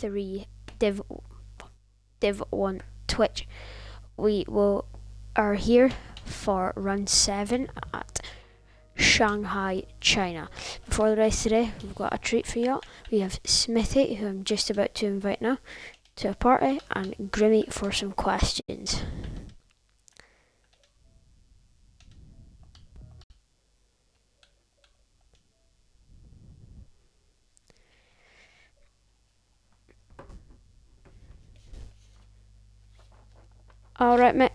3 Div 1 Twitch. Are here for round 7 at Shanghai, China. Before the race today, we've got a treat for you. We have Smithy, who I'm just about to invite now, to a party, and Grimmy for some questions. Alright, mate.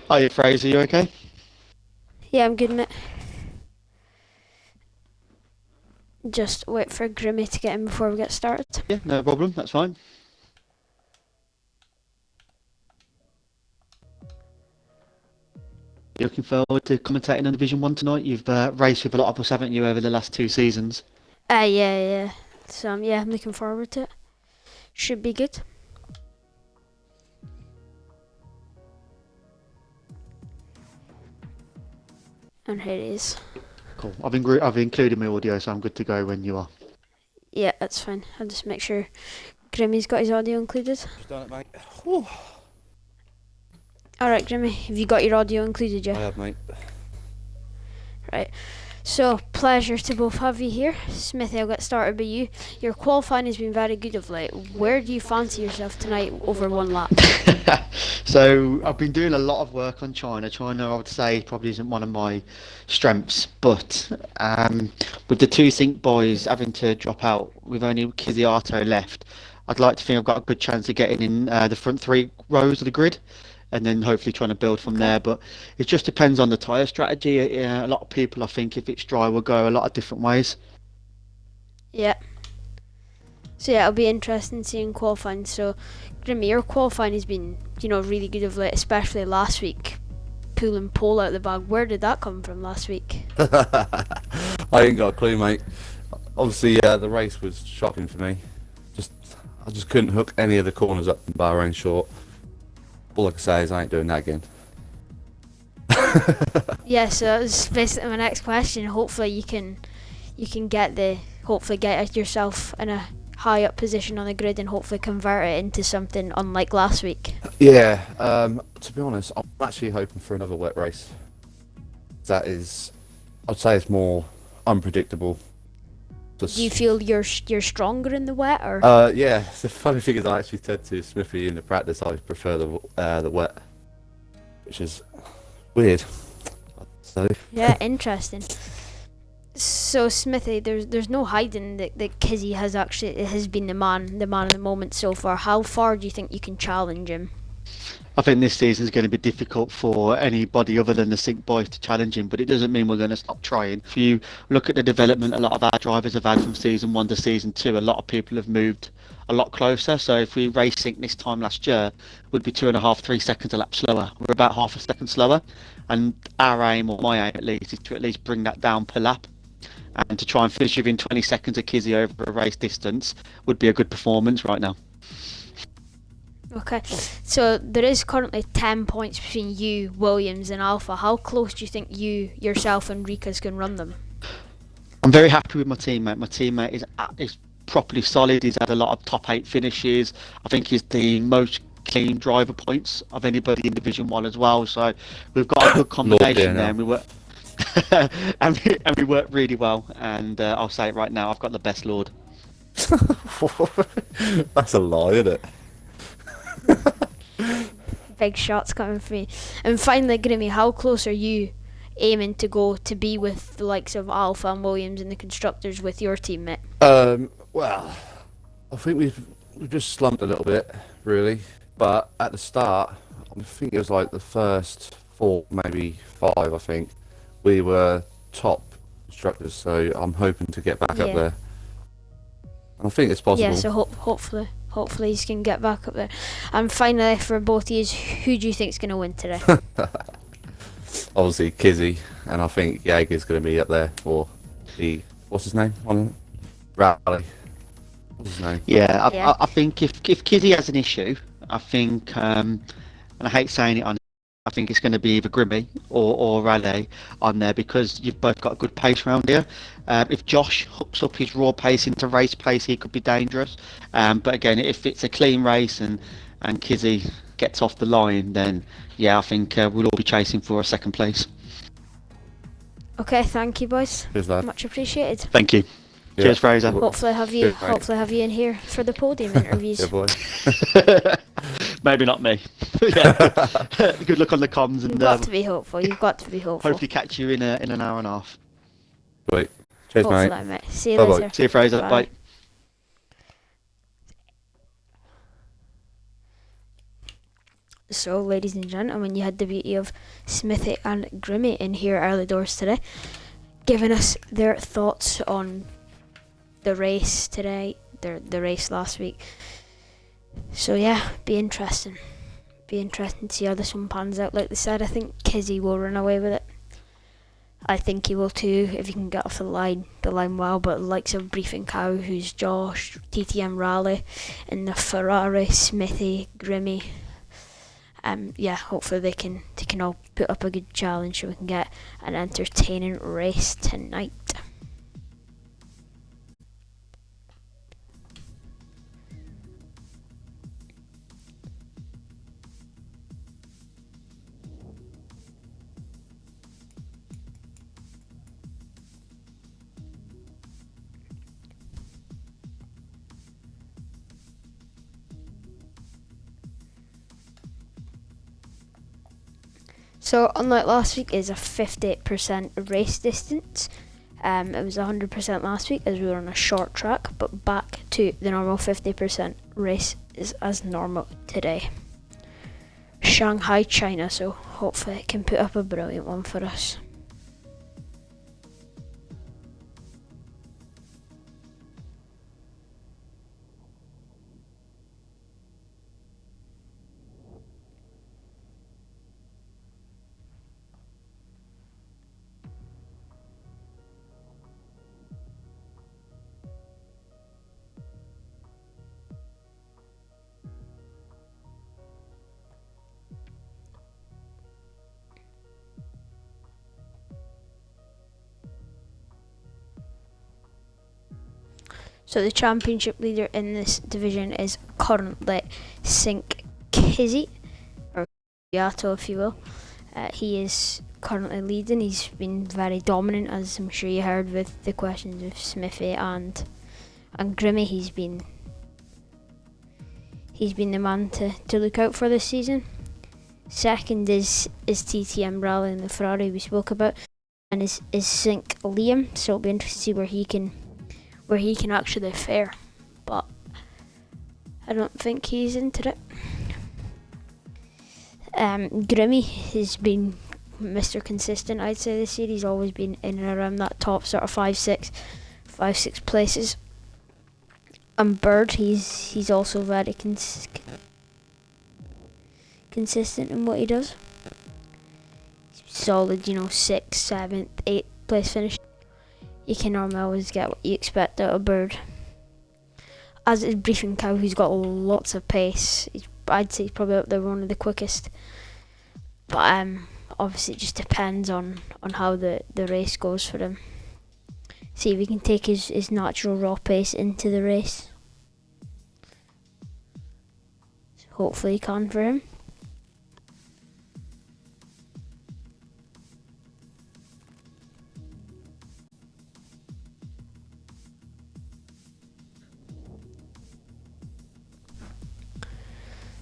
Hiya Fraser, you okay? Yeah, I'm good, mate. Just wait for Grimmy to get in before we get started. Yeah, no problem, that's fine. You looking forward to commentating on Division 1 tonight? You've raced with a lot of us, haven't you, over the last 2 seasons? Yeah. So, yeah, I'm looking forward to it. Should be good. And here it is. Cool. I've included my audio, so I'm good to go when you are. Yeah, that's fine. I'll just make sure Grimmy's got his audio included. Just done it, mate. Whew. Alright, Grimmy, have you got your audio included yet? I have, mate. Right. So, pleasure to both have you here. Smithy, I'll get started by you. Your qualifying has been very good of late. Where do you fancy yourself tonight over one lap? So I've been doing a lot of work on China. China, I would say, probably isn't one of my strengths, but with the 2 Sync boys having to drop out, with only Kiziato left, I'd like to think I've got a good chance of getting in the front 3 rows of the grid, and then hopefully trying to build from there. But it just depends on the tyre strategy. A lot of people, I think, if it's dry, will go a lot of different ways. Yeah. So yeah, it'll be interesting seeing qualifying. So, Grimmy, your qualifying has been, really good of late, especially last week, pulling pole out of the bag. Where did that come from last week? I ain't got a clue, mate. Obviously, the race was shocking for me. I just couldn't hook any of the corners up from Bahrain short. All I can say is I ain't doing that again. Yeah, so that was basically my next question. Hopefully you can get yourself in a high up position on the grid and hopefully convert it into something unlike last week. Yeah, to be honest, I'm actually hoping for another wet race. That is, I'd say it's more unpredictable. Do you feel you're stronger in the wet, or? Yeah, the funny thing is I actually said to Smithy in the practice I prefer the wet, which is weird. So Yeah, interesting. So Smithy, there's no hiding that Kizzy has been the man of the moment so far. How far do you think you can challenge him? I think this season is going to be difficult for anybody other than the Sync boys to challenge him, but it doesn't mean we're going to stop trying. If you look at the development a lot of our drivers have had from season 1 to season 2, a lot of people have moved a lot closer. So if we race Sync this time last year, we'd be 2.5-3 seconds a lap slower. We're about half a second slower, and our aim, or my aim at least, is to at least bring that down per lap. And to try and finish within 20 seconds of Kizzy over a race distance would be a good performance right now. Okay, so there is currently 10 points between you, Williams, and Alpha. How close do you think yourself, and Rikas can run them? I'm very happy with my teammate. My teammate is properly solid. He's had a lot of top 8 finishes. I think he's the most clean driver points of anybody in Division 1 as well. So we've got a good combination there, and we work and we work really well. And I'll say it right now, I've got the best Lord. that's a lie, isn't it? Big shots coming from me. And finally, Grimmy, how close are you aiming to go to be with the likes of Alpha and Williams and the constructors with your teammate? Well, I think we've just slumped a little bit, really. But at the start, I think it was like the first 4, maybe 5, I think, we were top constructors. So I'm hoping to get back up there. And I think it's possible. Yeah, so hopefully you can get back up there. And finally, for both of you, who do you think is going to win today? Obviously Kizzy, and I think Jaeger's going to be up there, or what's his name? Rally. What's his name? Yeah, I think if Kizzy has an issue, I think, and I hate saying it on I think it's going to be either Grimmy or Raleigh on there because you've both got a good pace around here. If Josh hooks up his raw pace into race pace, he could be dangerous. But again, if it's a clean race and Kizzy gets off the line, then yeah, I think we'll all be chasing for a second place. Okay, thank you, boys. Cheers, lad. Much appreciated. Thank you. Yeah. Cheers, Fraser. Hopefully have you in here for the podium interviews. Yeah, boy. Maybe not me. Yeah. Good luck on the comms, You've and got to be hopeful. You've got to be hopeful. hopefully catch you in an hour and a half. Great. Cheers, Hopefully, mate. See you Bye-bye. later. See you, Fraser. Bye. So, ladies and gentlemen, you had the beauty of Smithy and Grimmy in here early doors today, giving us their thoughts on the race today, the race last week. So yeah, be interesting. Be interesting to see how this one pans out. Like they said, I think Kizzy will run away with it. I think he will too if he can get off the line well. But the likes of Briefing Cow, who's Josh, TTM Raleigh, and the Ferrari, Smithy, Grimmy. Yeah, hopefully they can all put up a good challenge so we can get an entertaining race tonight. So unlike last week, it's a 50% race distance. It was 100% last week as we were on a short track, but back to the normal 50% race is as normal today. Shanghai, China, so hopefully it can put up a brilliant one for us. So the championship leader in this division is currently Sink Kizzy, or Yato if you will. He is currently leading. He's been very dominant, as I'm sure you heard with the questions of Smithy and Grimmy. He's been the man to look out for this season. Second is TTM Raleigh and the Ferrari we spoke about, and is Sink Liam. So it'll be interesting to see where he can actually fare, but I don't think he's into it. Grimmy has been Mr. Consistent, I'd say, this year. He's always been in and around that top sort of 5-6 places. And Bird, he's also very consistent in what he does. Solid, 6th, 7th, 8th place finish. You can normally always get what you expect out of a Bird. As is Briefing Cow, who's got lots of pace. I'd say he's probably up there one of the quickest. But obviously it just depends on how the race goes for him. See if he can take his natural raw pace into the race. Hopefully he can for him.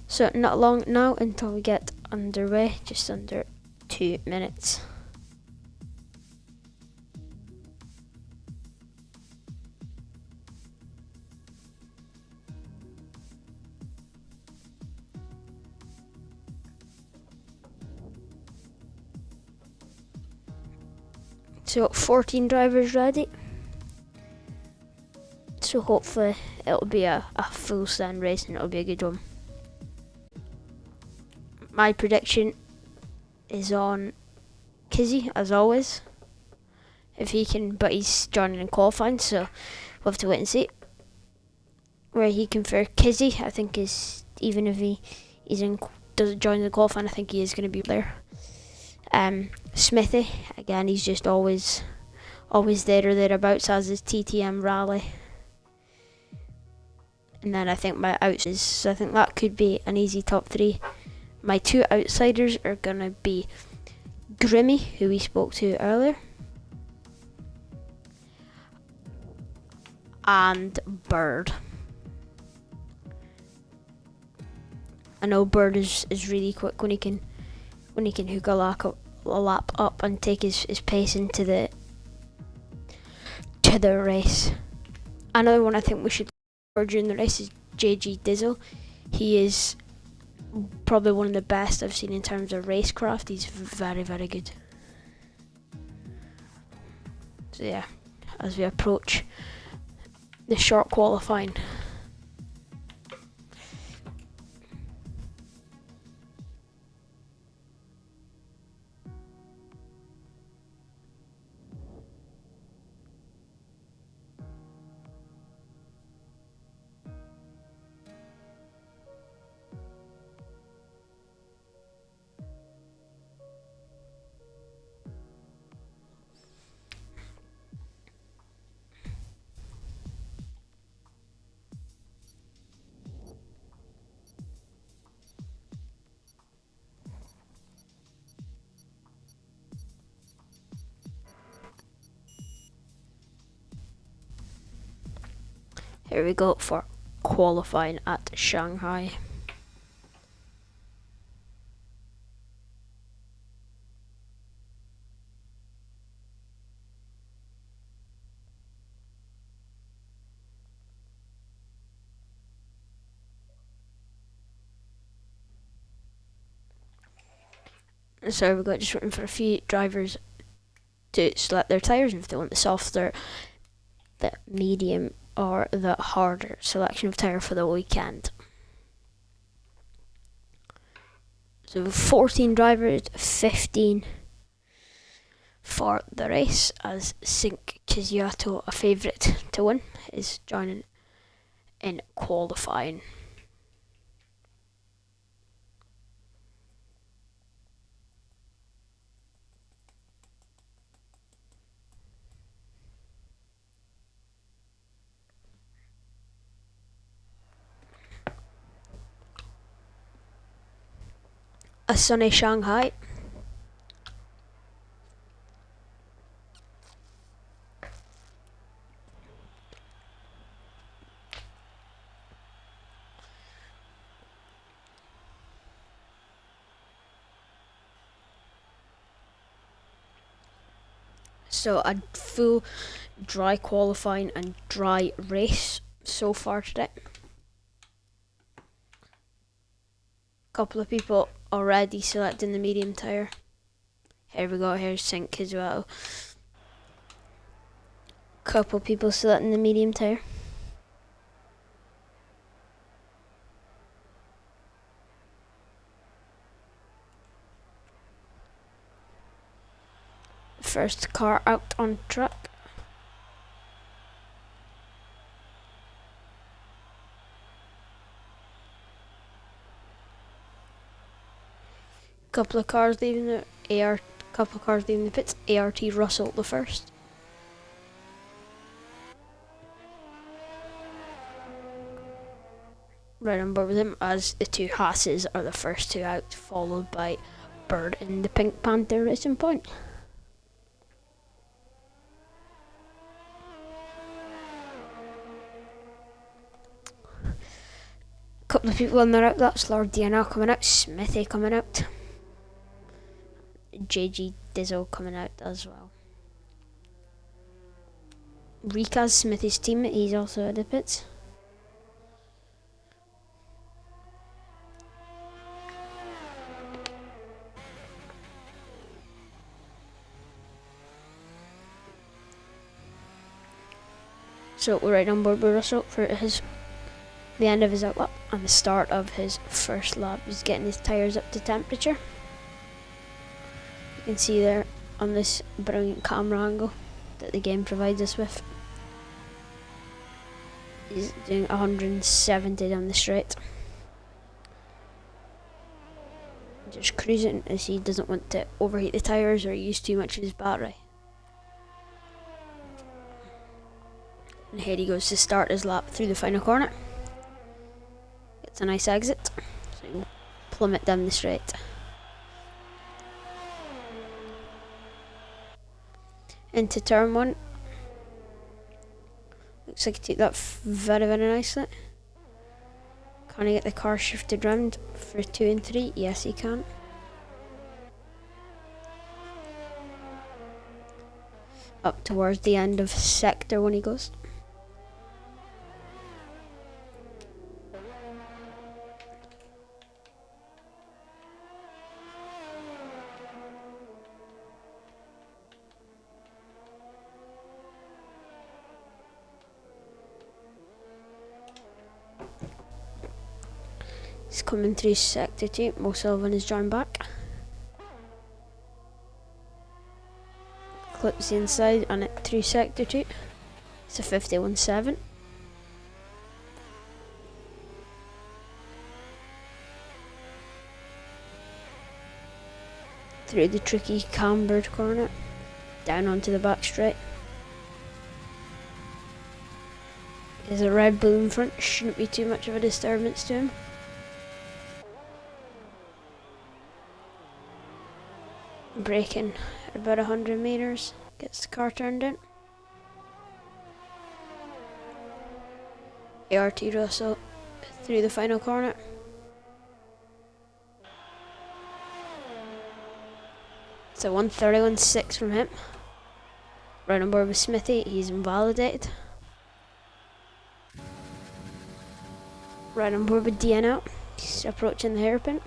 So not long now until we get underway, just under 2 minutes. So 14 drivers ready. So hopefully it'll be a full stand race and it'll be a good one. My prediction is on Kizzy, as always. If he can, but he's joining in qualifying, so we'll have to wait and see where he can fare. Kizzy, I think, is even if he's in doesn't join the qualifying, I think he is going to be there. Smithy, again, he's just always there or thereabouts, as his TTM rally. And then I think my outs is, so I think that could be an easy top 3. My 2 outsiders are going to be Grimmy, who we spoke to earlier, and Bird. I know Bird is really quick when he can hook a lap up and take his pace into the race. Another one I think we should cover during the race is JG Dizzle. He is probably one of the best I've seen in terms of racecraft. He's very, very good. So yeah, as we approach the short qualifying. Here we go for qualifying at Shanghai. So we've got just waiting for a few drivers to select their tyres, and if they want the softer, the medium, or the harder selection of tyre for the weekend. So 14 drivers, 15 for the race, as Sink Kiziato, a favourite to win, is joining in qualifying. A sunny Shanghai. So a full dry qualifying and dry race so far today. Couple of people already selecting the medium tyre. Here we go, here's Sink as well. Couple people selecting the medium tyre. First car out on track. Couple of cars leaving the pits. ART Russell the first. Right on board with him, as the 2 Haas's are the first 2 out, followed by Bird in the Pink Panther Racing Point. Couple of people on their out laps. Lord Diana coming out, Smithy coming out, JG Dizzle coming out as well. Rikaz, Smithy's teammate, he's also at the pits. So we're right on board with Russell for the end of his outlap and the start of his first lap. He's getting his tyres up to temperature. You can see there on this brilliant camera angle that the game provides us with. He's doing 170 down the straight. just cruising as he doesn't want to overheat the tyres or use too much of his battery. And here he goes to start his lap through the final corner. Gets a nice exit, so he'll plummet down the straight. Into turn 1. Looks like he took that very, very nicely. Can he get the car shifted round for 2 and 3? Yes, he can. Up towards the end of sector 1 he goes. He's coming through sector 2. Mo Sullivan is joined back. Clips the inside and it through sector 2. It's a 51.7. Through the tricky cambered corner. Down onto the back straight. There's a Red Bull in front. Shouldn't be too much of a disturbance to him. Braking at about 100 metres, gets the car turned in. ART Russell through the final corner. It's a 131.6 from him. Right on board with Smithy, he's invalidated. Right on board with DNO, he's approaching the hairpin.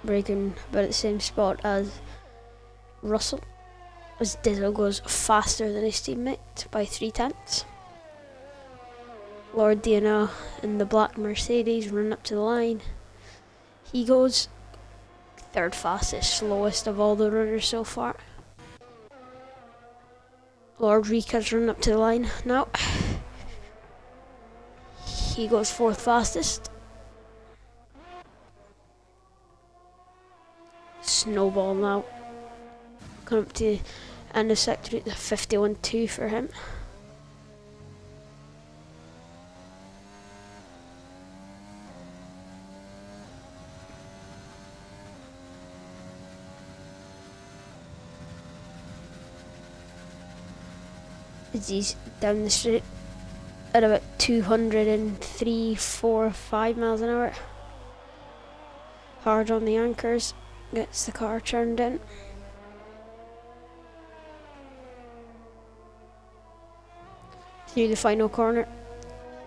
Braking about at the same spot as Russell, as Dizzle goes faster than his teammate by 0.3. Lord DNO in the black Mercedes run up to the line. He goes third fastest, slowest of all the runners so far. Lord Rika's run up to the line now. He goes fourth fastest. Snowball now. Coming up to the end of sector, the 51.2 for him. As he's down the street at about 203, 4, 5 miles an hour. Hard on the anchors. Gets the car turned in. Through the final corner.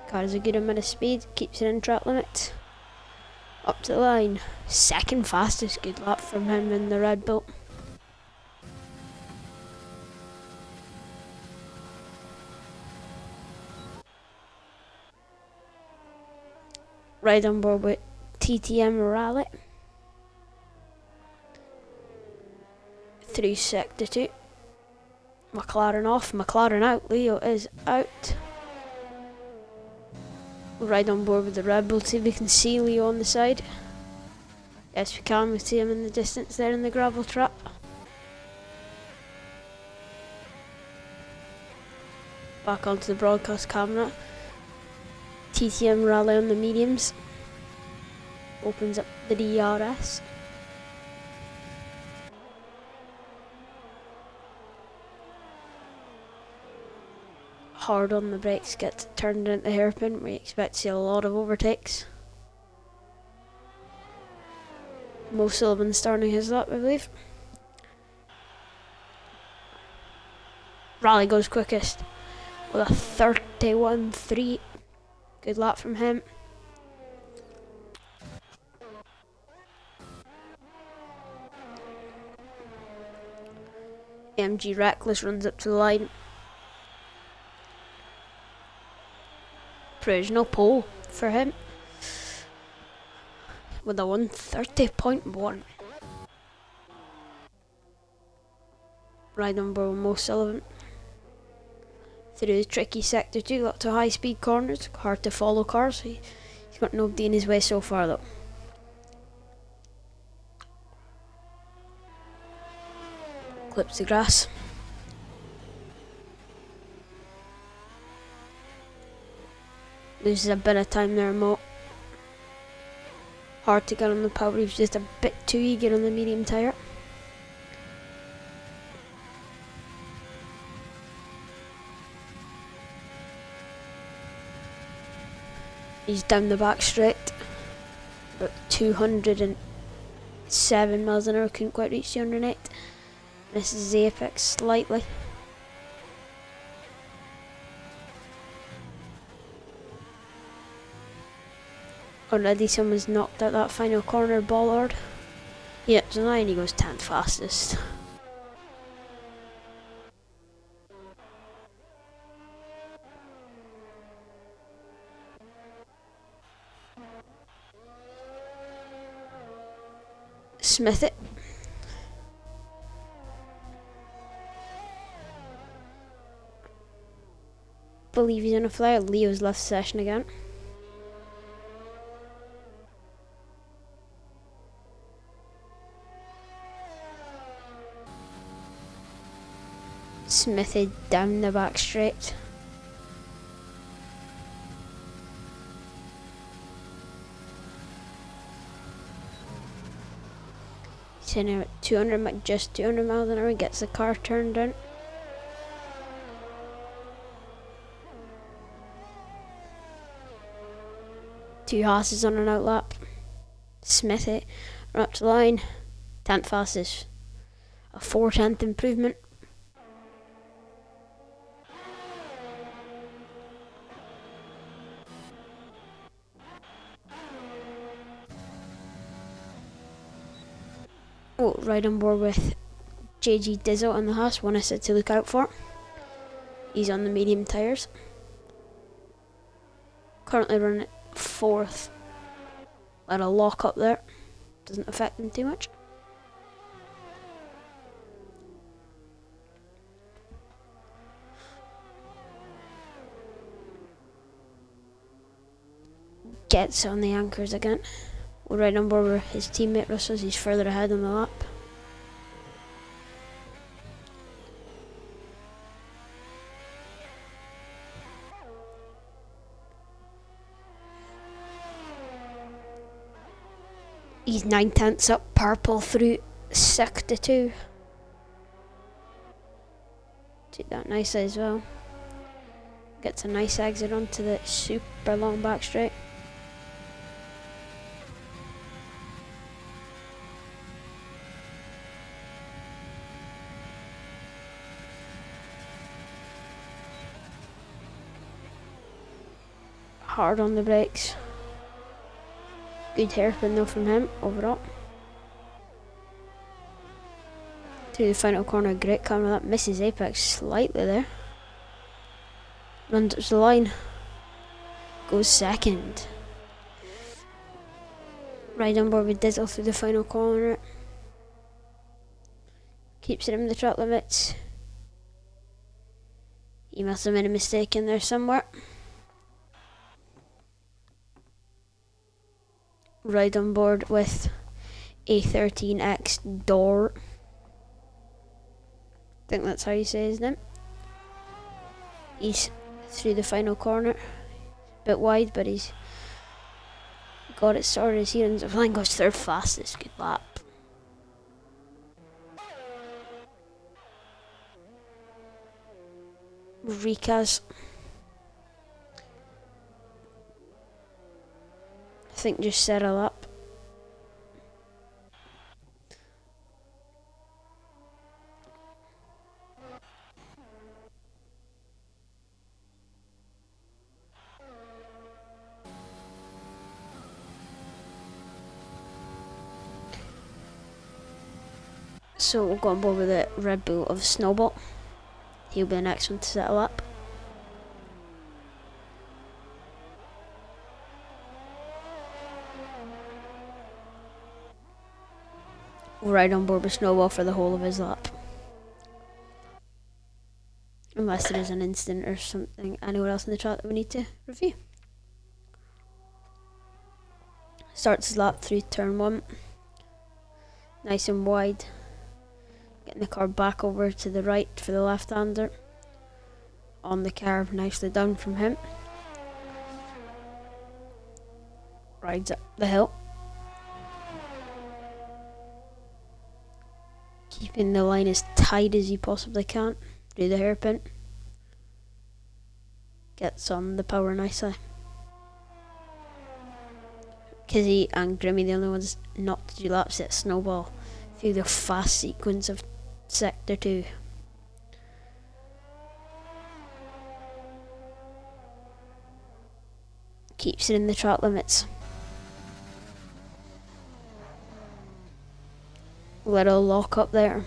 Car has a good amount of speed, keeps it in track limit. Up to the line. Second fastest, good lap from him in the Red Bull. Right on board with TTM Rally. Through sector 2. McLaren off, McLaren out, Leo is out. Right on board with the Red Bull, see if we can see Leo on the side. Yes we can, we see him in the distance there in the gravel trap. Back onto the broadcast camera. TTM Rally on the mediums. Opens up the DRS. Hard on the brakes, gets turned into the hairpin. We expect to see a lot of overtakes. Mo Sullivan starting his lap, I believe. Rally goes quickest with a 31.3. Good lap from him. AMG Reckless runs up to the line. Provisional pole for him with a 130.1. Right on board with Mo Sullivan. Through the tricky sector 2, lots of high speed corners, hard to follow cars. He's got nobody in his way so far though. clips the grass. Loses a bit of time there, Mo. Hard to get on the power, he's just a bit too eager on the medium tyre. He's down the back straight, about 207 miles an hour, couldn't quite reach 208. Misses the apex slightly. Already someone's knocked out that final corner bollard. Yeah, so now he goes 10th fastest. Smith it. Believe he's in a flare. Leo's left session again. Smithy down the back straight. He's in here at 200, just 200 miles an hour, gets the car turned down. Two horses on an outlap. Smithy run up to the line. 10th fastest. A 4/10 improvement. Oh, right on board with JG Dizzle on the Haas, one I said to look out for. He's on the medium tyres. Currently running 4th. Let a lock up there. Doesn't affect him too much. Gets on the anchors again. We're right on board with his teammate Russell as he's further ahead on the lap. He's 9/10 up, purple through sector 2. Take that nicely as well. Gets a nice exit onto the super long back straight. Hard on the brakes. Good hairpin though from him overall. Through the final corner, great camera, that misses apex slightly there. Runs up the line. Goes second. Right on board with Dizzle through the final corner. Keeps it in the track limits. He must have made a mistake in there somewhere. Right on board with A13X Door. I think that's how you say his name. He's through the final corner. Bit wide, but he's got it sorted as he ends up flying, goes 3rd fastest. Good lap. Ricas. I think just settle up. So we'll go on board with the Red Bull of Snowball. He'll be the next one to settle up. Right on board with Snowball for the whole of his lap. Unless there is an incident or something anywhere else in the track that we need to review. Starts his lap through turn 1. Nice and wide. Getting the car back over to the right for the left-hander. On the curve, nicely done from him. Rides up the hill. Keeping the line as tight as you possibly can. Do the hairpin. Gets on the power nicely. Kizzy and Grimmy the only ones not to do laps at Snowball through the fast sequence of Sector 2. Keeps it in the track limits. Little lock up there.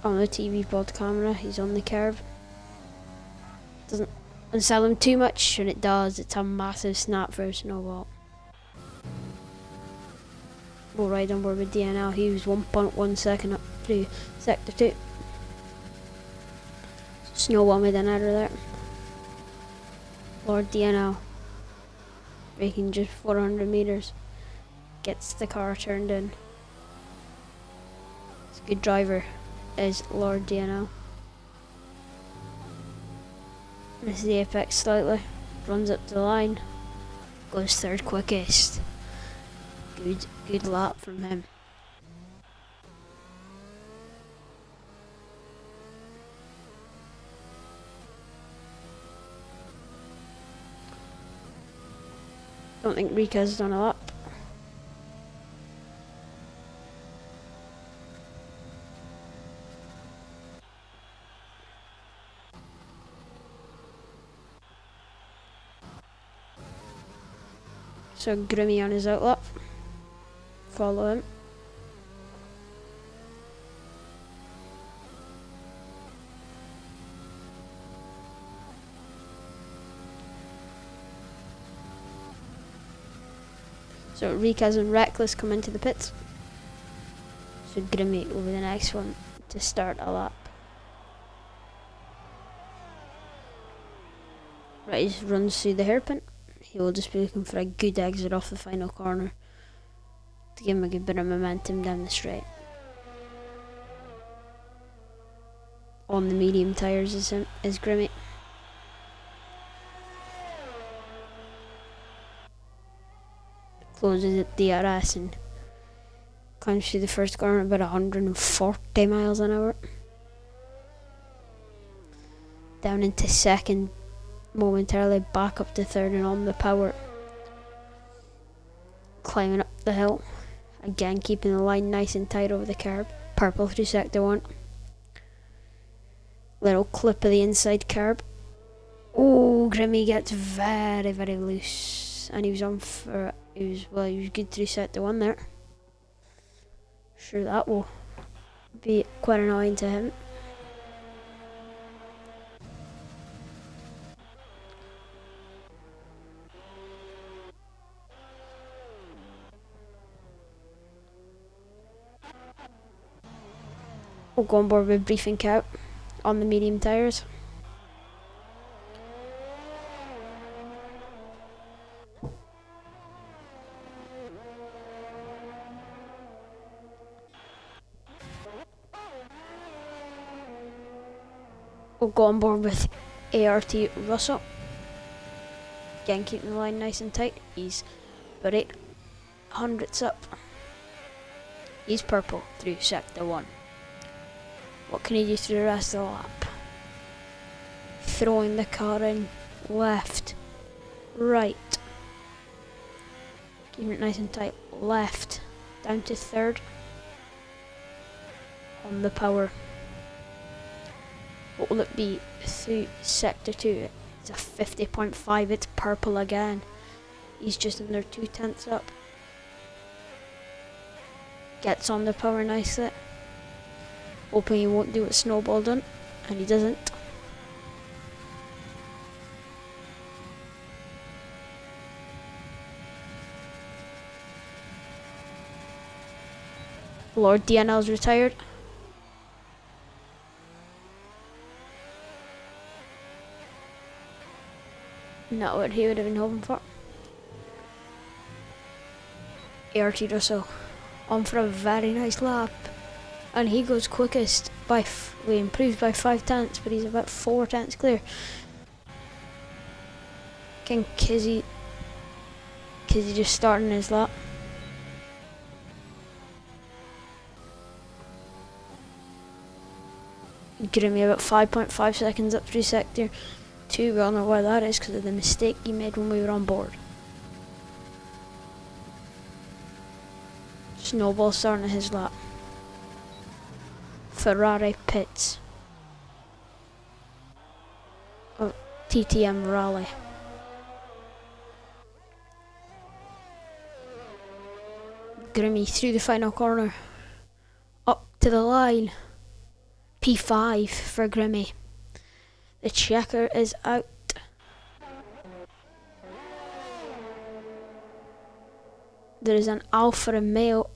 On the TV pod camera, he's on the curve. Doesn't unsell him too much, and it does. It's a massive snap for a Snowball. We'll ride on board with DNL. He was 1.1 second up through Sector 2. Snowball made an error there. Lord DNL, breaking just 400 meters, gets the car turned in. It's a good driver, is Lord DNL. Misses the apex slightly, runs up the line, goes third quickest. Good lap from him. Don't think Rika's done a lap. So Grimmy on his outlap. Follow him. So Rikaz and Reckless come into the pits. So Grimmy will be the next one to start a lap. Right, he runs through the hairpin. He will just be looking for a good exit off the final corner to give him a good bit of momentum down the straight. On the medium tyres is Grimmy. Closes at DRS and climbs through the first corner at about 140 miles an hour. Down into second momentarily, back up to third and on the power. Climbing up the hill. Again keeping the line nice and tight over the curb. Purple through sector 1. Little clip of the inside curb. Oh, Grimmy gets very, very loose. And he was on for... He was good through sector 1 there. Sure, that will be quite annoying to him. We'll go on board with Briefing Cow on the medium tyres. We'll go on board with ART Russell. Again, keeping the line nice and tight. He's about 8 hundredths up. He's purple through sector 1. What can he do through the rest of the lap? Throwing the car in left, right. Keeping it nice and tight. Left, down to third. On the power. What will it be through sector 2? It's a 50.5, it's purple again. He's just under 2/10 up. Gets on the power nicely. Hoping he won't do what Snowball done, and he doesn't. Lord DNL's retired. Not what he would have been hoping for. ART Russell on for a very nice lap. and he goes quickest by we improved by 5 tenths, but he's about 4 tenths clear. King Kizzy just starting his lap. Grimmy about 5.5 seconds up through sector 2. We all know why that is, because of the mistake he made when we were on board. Snowball starting his lap. Ferrari pits. Oh, TTM rally. Grimmy through the final corner. Up to the line. P5 for Grimmy. The checker is out. There is an Alfa Romeo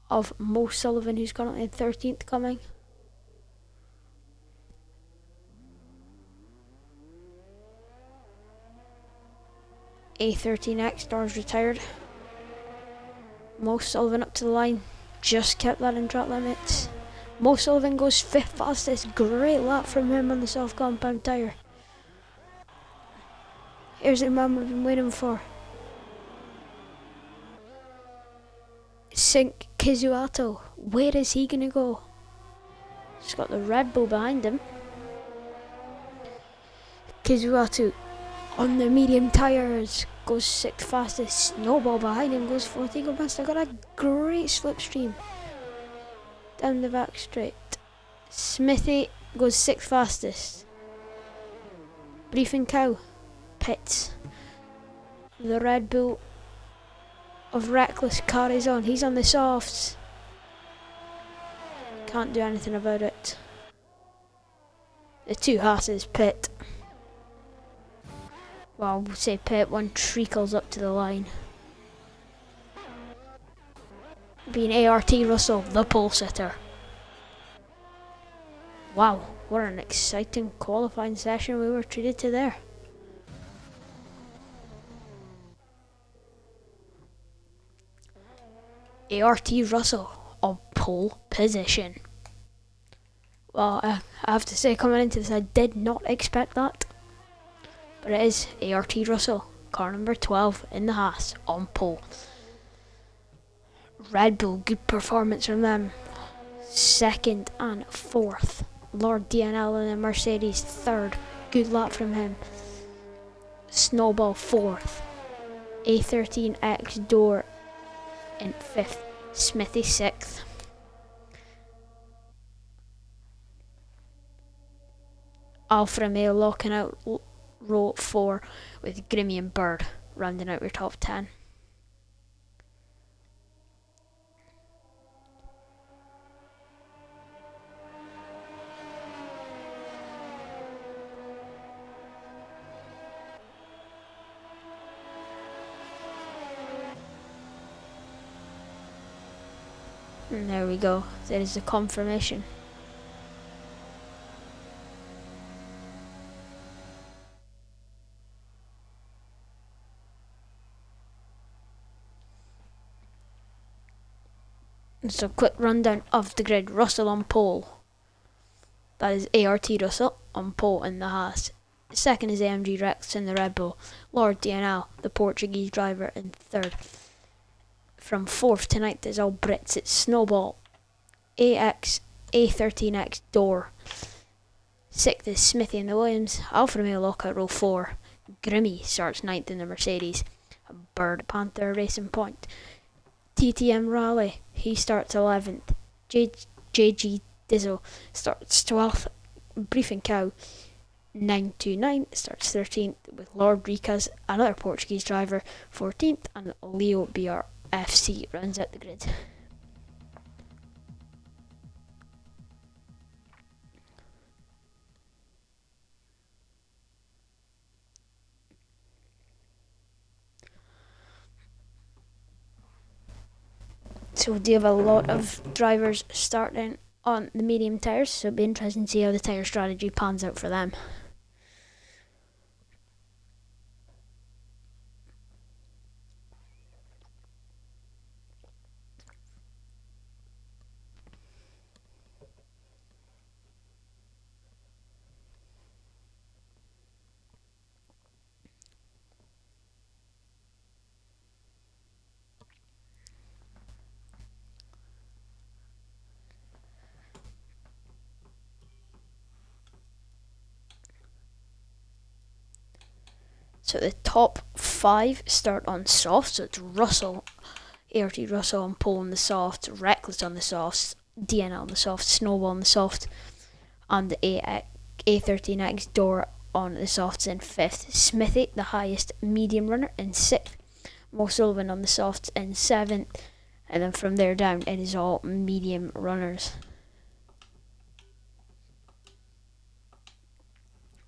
of Mo Sullivan, who's currently in 13th, coming. A13X stars retired. Mo Sullivan up to the line. Just kept that in track limits. Mo Sullivan goes 5th fastest. Great lap from him on the soft compound tyre. Here's the man we've been waiting for. Sink Kizuato. Where is he gonna go? He's got the Red Bull behind him. Kizuato on the medium tyres goes 6th fastest. Snowball behind him goes 4th. Eagle Master got a great slipstream down the back straight. Smithy goes 6th fastest. Briefing Cow pits. The Red Bull of Reckless carries on. He's on the softs. Can't do anything about it. The two Haas's pit. Well, we'll say pit. One treacles up to the line. Being ART Russell, the pole sitter. Wow, what an exciting qualifying session we were treated to there. ART Russell on pole position. Well, I have to say, coming into this, I did not expect that. But it is ART Russell, car number 12 in the Haas, on pole. Red Bull, good performance from them. 2nd and 4th. Lord DNL in the Mercedes, 3rd. Good lap from him. Snowball, 4th. A13X Door in 5th. Smithy, 6th. Alfa Romeo locking out row 4 with Grimmy and Bird rounding out your top 10. And there we go. There is the confirmation. So quick rundown of the grid. Russell on pole. That is ART Russell on pole in the Haas. 2nd is AMG Rex in the Red Bull. Lord DNL, the Portuguese driver, in 3rd. From 4th to 9th is all Brits. It's Snowball, AX, A13X Door. 6th is Smithy in the Williams. Alfa Romeo lockout row 4. Grimmy starts 9th in the Mercedes. Bird Panther Racing Point. TTM Rally, he starts 11th. JG Dizzle starts 12th. Briefing Cow 929 starts 13th, with Lord Ricas, another Portuguese driver, 14th, and Leo BRFC runs out the grid. So we do have a lot of drivers starting on the medium tyres, so it'll be interesting to see how the tyre strategy pans out for them. So the top 5 start on soft, so it's Russell, ART Russell on pole on the soft, Reckless on the soft, DNL on the soft, Snowball on the soft, and the A13X Door on the softs in 5th. Smithy, the highest medium runner, in 6th. Mo Sullivan on the softs in 7th. And then from there down, it is all medium runners.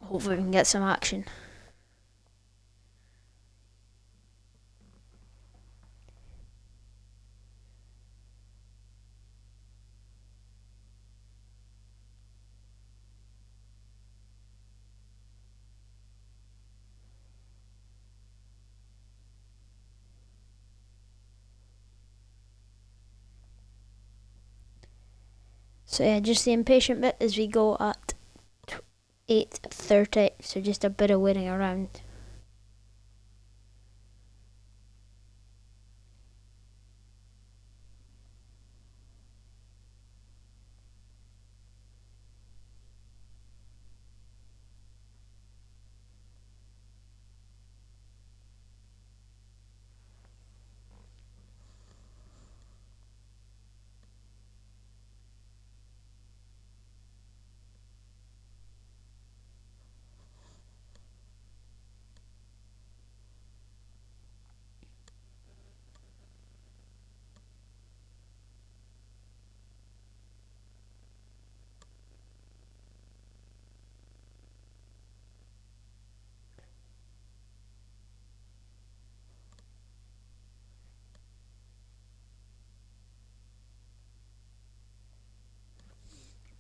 Hopefully we can get some action. So yeah, just the impatient bit as we go at 8:30, so just a bit of waiting around.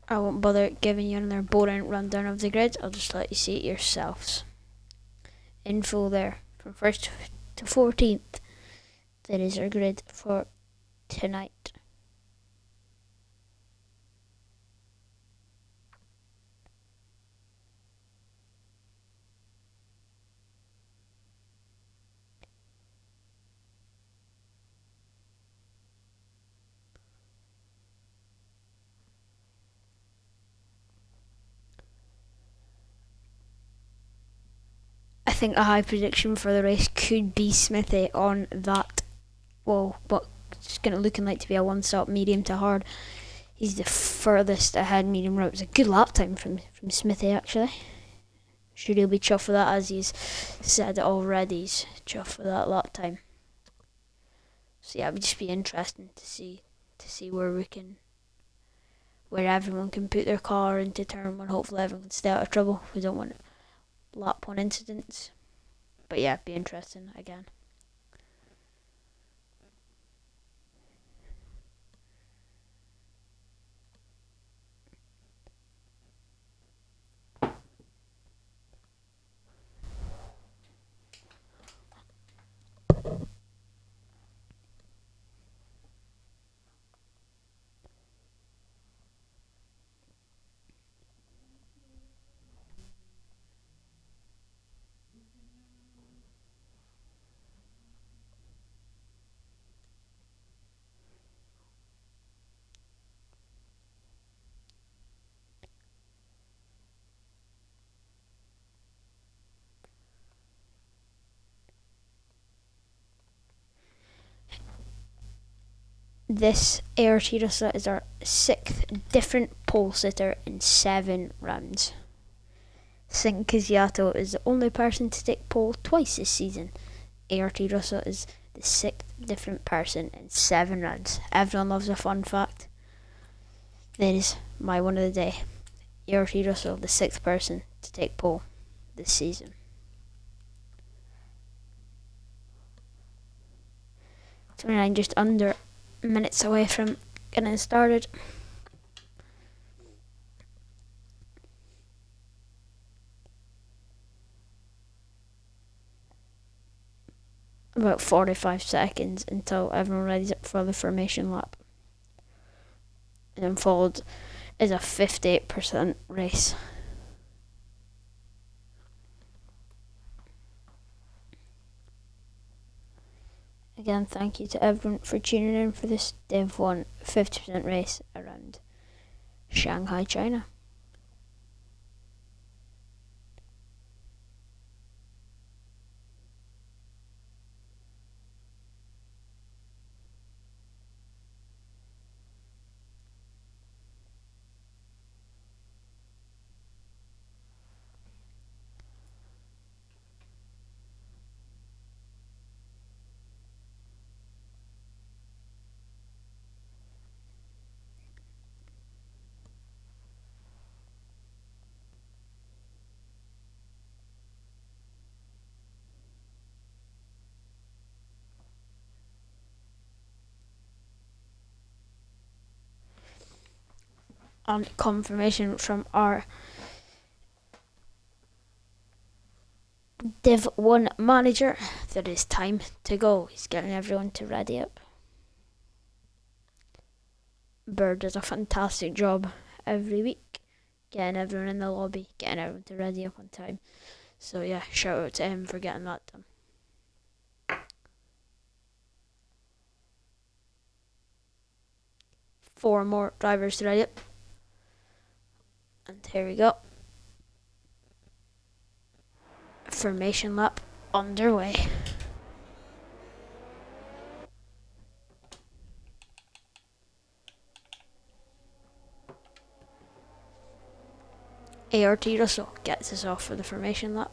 I won't bother giving you another boring rundown of the grid, I'll just let you see it yourselves. Info there, from 1st to 14th, that is our grid for tonight. I think a high prediction for the race could be Smithy on that, well, what's going to looking like to be a one-stop medium to hard. He's the furthest ahead medium route. It was a good lap time from Smithy, actually. Sure he'll be chuffed with that, as he's said already. He's chuffed with that lap time. So yeah, it would just be interesting to see where everyone can put their car into turn one. Hopefully everyone can stay out of trouble. We don't want lap one incidents. But yeah, it'd be interesting again. This ART Russell is our 6th different pole sitter in 7 rounds. Sin Kizyato is the only person to take pole twice this season. ART Russell is the 6th different person in 7 rounds. Everyone loves a fun fact. That is my one of the day. ART Russell, the 6th person to take pole this season. 29, just under minutes away from getting started. About 45 seconds until everyone readies up for the formation lap. And then followed is a 58% race. Again, thank you to everyone for tuning in for this Div 1 50% race around Shanghai, China. on confirmation from our Div 1 manager that it's time to go. He's getting everyone to ready up. Bird does a fantastic job every week, getting everyone in the lobby, getting everyone to ready up on time. So yeah, shout out to him for getting that done. Four more drivers to ready up. And here we go. Formation lap underway. ART Russell gets us off for the formation lap.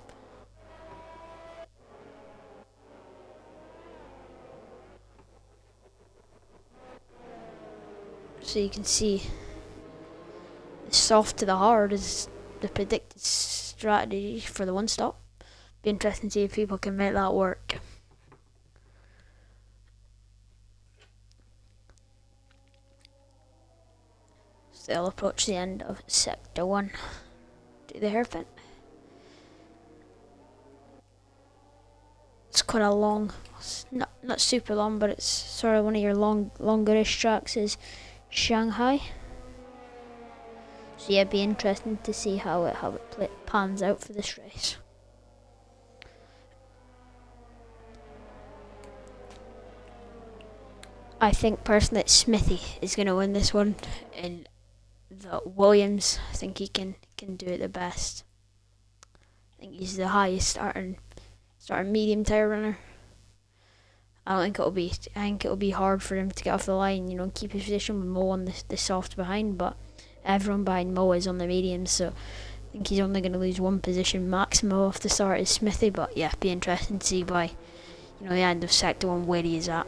So you can see the soft to the hard is the predicted strategy for the one stop. Be interesting to see if people can make that work. So they'll approach the end of sector 1. Do the hairpin. It's quite a long, it's not super long, but it's sort of one of your longerish tracks is Shanghai. So yeah, it'd be interesting to see how it pans out for this race. I think personally that Smithy is going to win this one in the Williams. I think he can do it the best. I think he's the highest starting medium tire runner. I think it'll be hard for him to get off the line, you know, and keep his position with Mo on the soft behind, but everyone behind Mo is on the medium, so I think he's only going to lose one position maximum off the start is Smithy, but yeah, be interesting to see by, you know, the end of sector 1 where he is at.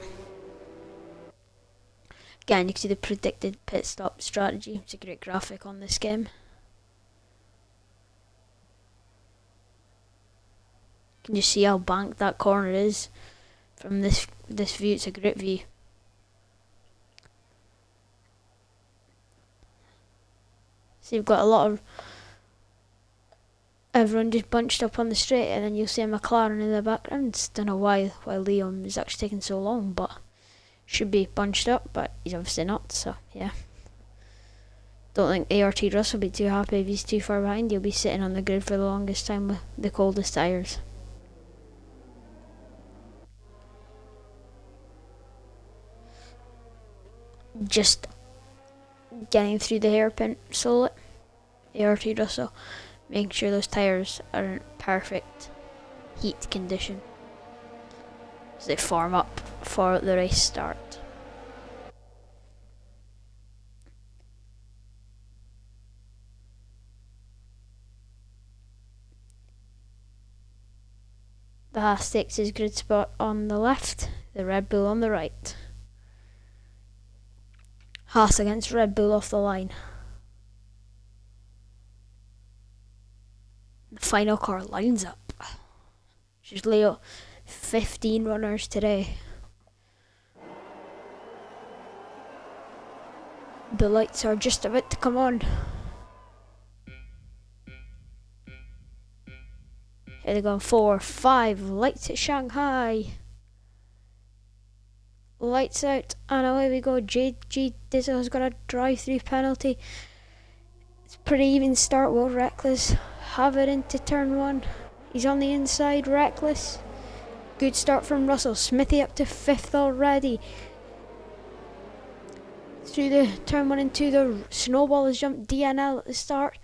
Again, you can see the predicted pit stop strategy. It's a great graphic on this game. You can just see how banked that corner is from this view. It's a great view. So you've got a lot of everyone just bunched up on the straight, and then you'll see a McLaren in the background. Don't know why Liam is actually taking so long, but should be bunched up, but he's obviously not, so yeah. Don't think ART Russ will be too happy if he's too far behind. He'll be sitting on the grid for the longest time with the coldest tyres. Just getting through the hairpin slowly. ART Russell, making sure those tyres are in perfect heat condition as they form up for the race start. The Haas takes his grid spot on the left, the Red Bull on the right. Haas against Red Bull off the line. The final car lines up. Just Leo, 15 runners today. The lights are just about to come on. Here they go, 4, 5, lights at Shanghai. Lights out, and away we go. JG Dizzle has got a drive-through penalty. It's pretty even start. Will Reckless have it into turn 1? He's on the inside, Reckless. Good start from Russell. Smithy up to 5th already. Through the turn 1 and 2, the snowball has jumped DNL at the start.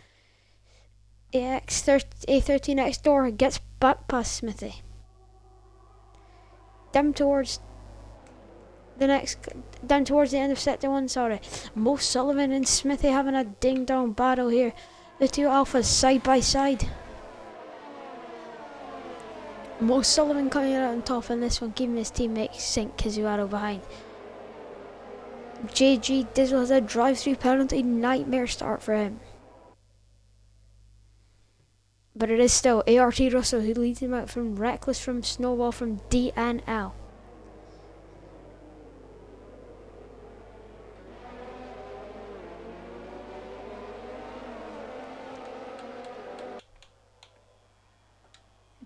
A13 next door gets back past Smithy. Down towards the end of sector 1, sorry. Mo Sullivan and Smithy having a ding-dong battle here. The two alphas side by side. Mo Sullivan coming out on top in this one, keeping his teammate Sink Kizuaro behind. JG Dizzle has a drive-through penalty, nightmare start for him. But it is still ART Russell who leads him out from Reckless, from Snowball, from DNL.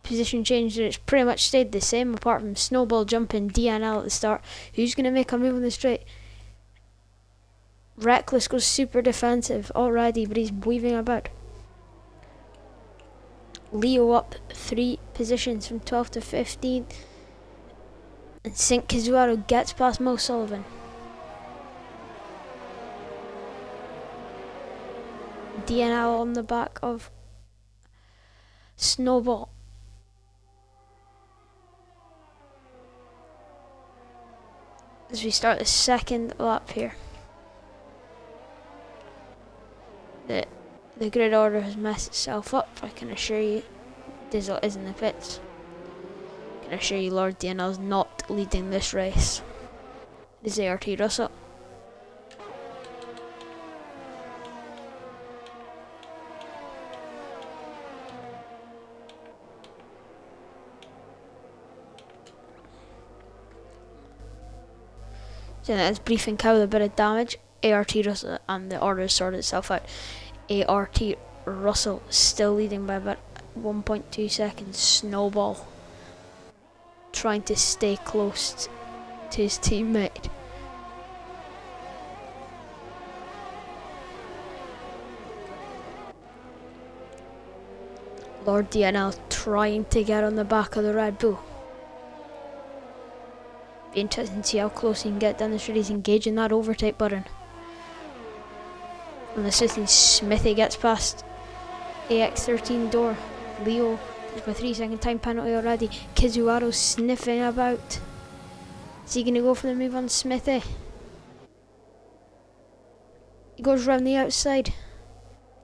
position change, it's pretty much stayed the same apart from Snowball jumping DNL at the start. Who's going to make a move on the straight? Reckless goes super defensive already, but he's weaving about. Leo up 3 positions from 12 to 15. And St. Kizuaro gets past Mo Sullivan. DNL on the back of Snowball. As we start the second lap here. The grid order has messed itself up, I can assure you. Dizzle is in the pits. I can assure you Lord DNL is not leading this race. It is ART Russell. So that's briefing cow with a bit of damage. ART Russell, and the order has sorted itself out. ART Russell still leading by about 1.2 seconds. Snowball trying to stay close to his teammate. Lord DNL trying to get on the back of the Red Bull. Be interesting to see how close he can get down the street. He's engaging that overtake button. On the 16, Smithy gets past AX13 door. Leo with a 3-second time penalty already. Kizuaro sniffing about. Is he going to go for the move on Smithy? He goes round the outside.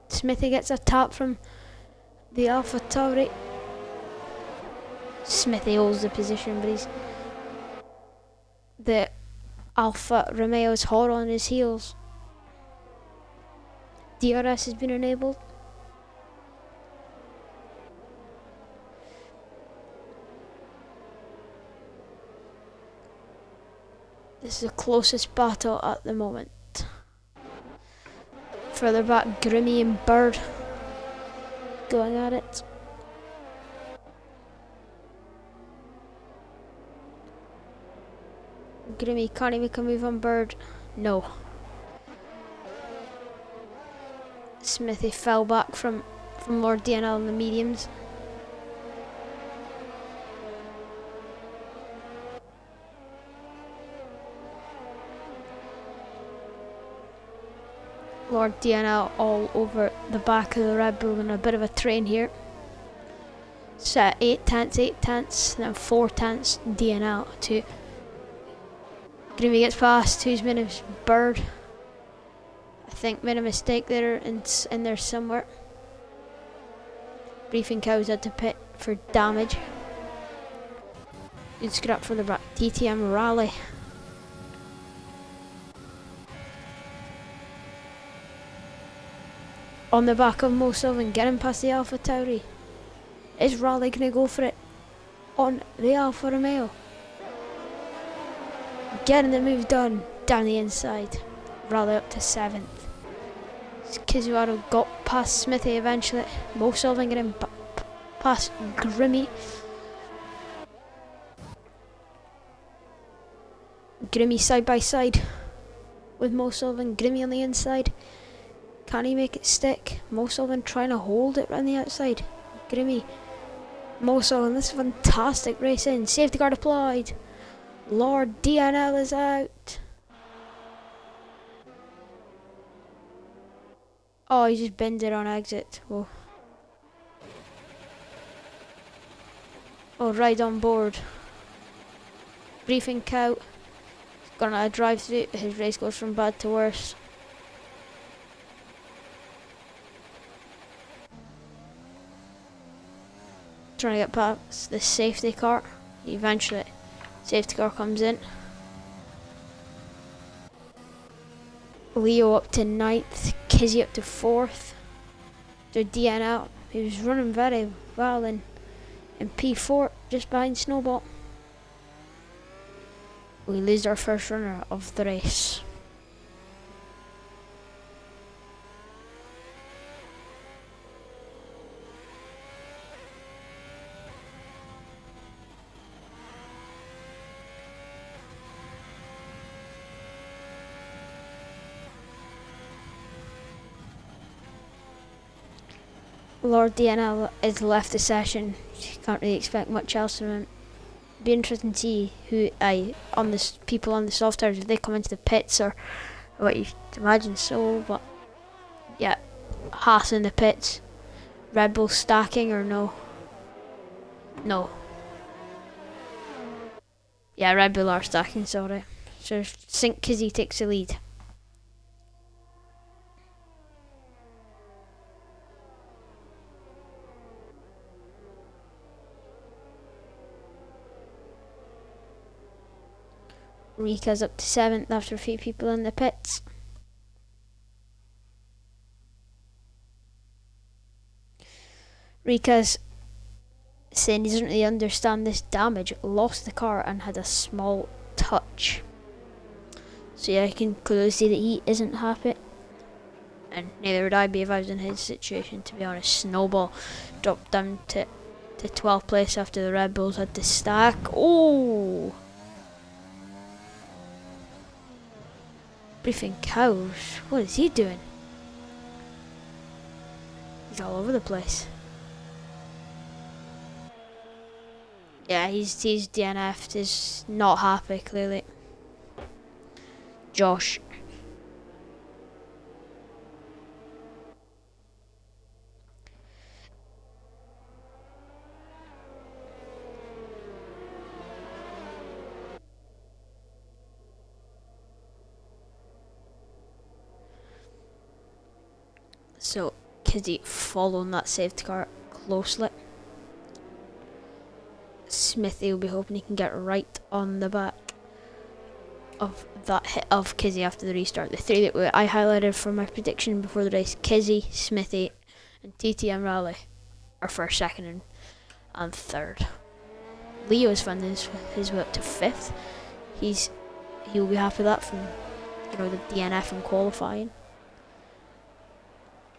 Smithy gets a tap from the Alpha Tauri. Smithy holds the position, but he's... The Alfa Romeo's hot on his heels. DRS has been enabled. This is the closest battle at the moment. Further back, Grimmy and Bird going at it. Grimmy, can't he make a move on Bird? No. Smithy fell back from Lord DNL in the mediums. Lord DNL all over the back of the Red Bull in a bit of a train here. Set 8 tenths, then 4 tenths DNL to Grimmy gets past. Who's made a Bird? I think made a mistake there in there somewhere. Briefing cows had to pit for damage. Good scrap for the back. TTM rally. On the back of Mo Sullivan, getting past the Alpha Tauri. Is Raleigh going to go for it on the Alfa Romeo? Getting the move done down the inside. Raleigh up to 7th. Kizuaro got past Smithy eventually. Mo Sullivan getting past Grimmy. Grimmy side by side with Mo Sullivan. Grimmy on the inside. Can he make it stick? Mo Sullivan trying to hold it around the outside. Grimmy. Mo Sullivan, this is a fantastic race in. Safety guard applied. Lord DNL is out. Oh, he just bended on exit. Whoa. Oh, ride on board. Briefing cow. Gonna drive through. His race goes from bad to worse. Trying to get past the safety car. Eventually, safety car comes in. Leo up to 9th, Kizzy up to 4th. So DNL, he was running very well in P4, just behind Snowball. We lose our first runner of the race. Lord DNL has left the session. You can't really expect much else from him. Be interesting to see who on this people on the soft tires, if they come into the pits or what you imagine. So, but yeah, Haas in the pits. Red Bull stacking or no? No. Yeah, Red Bull are stacking. Sorry. So Saint Kizzy takes the lead. Rika's up to 7th after a few people in the pits. Rika's saying he doesn't really understand this damage, lost the car and had a small touch. So yeah, I can clearly see that he isn't happy. And neither would I be if I was in his situation, to be honest. Snowball dropped down to 12th place after the Red Bulls had to stack. Oh! Briefing cows. What is he doing? He's all over the place. Yeah, he's DNF'd. He's not happy, clearly. Josh. So, Kizzy following that safety car closely. Smithy will be hoping he can get right on the back of that hit of Kizzy after the restart. The three that I highlighted for my prediction before the race, Kizzy, Smithy and TTM Raleigh are first, second and third. Leo's found his way up to 5th. He'll be happy with that from the DNF and qualifying.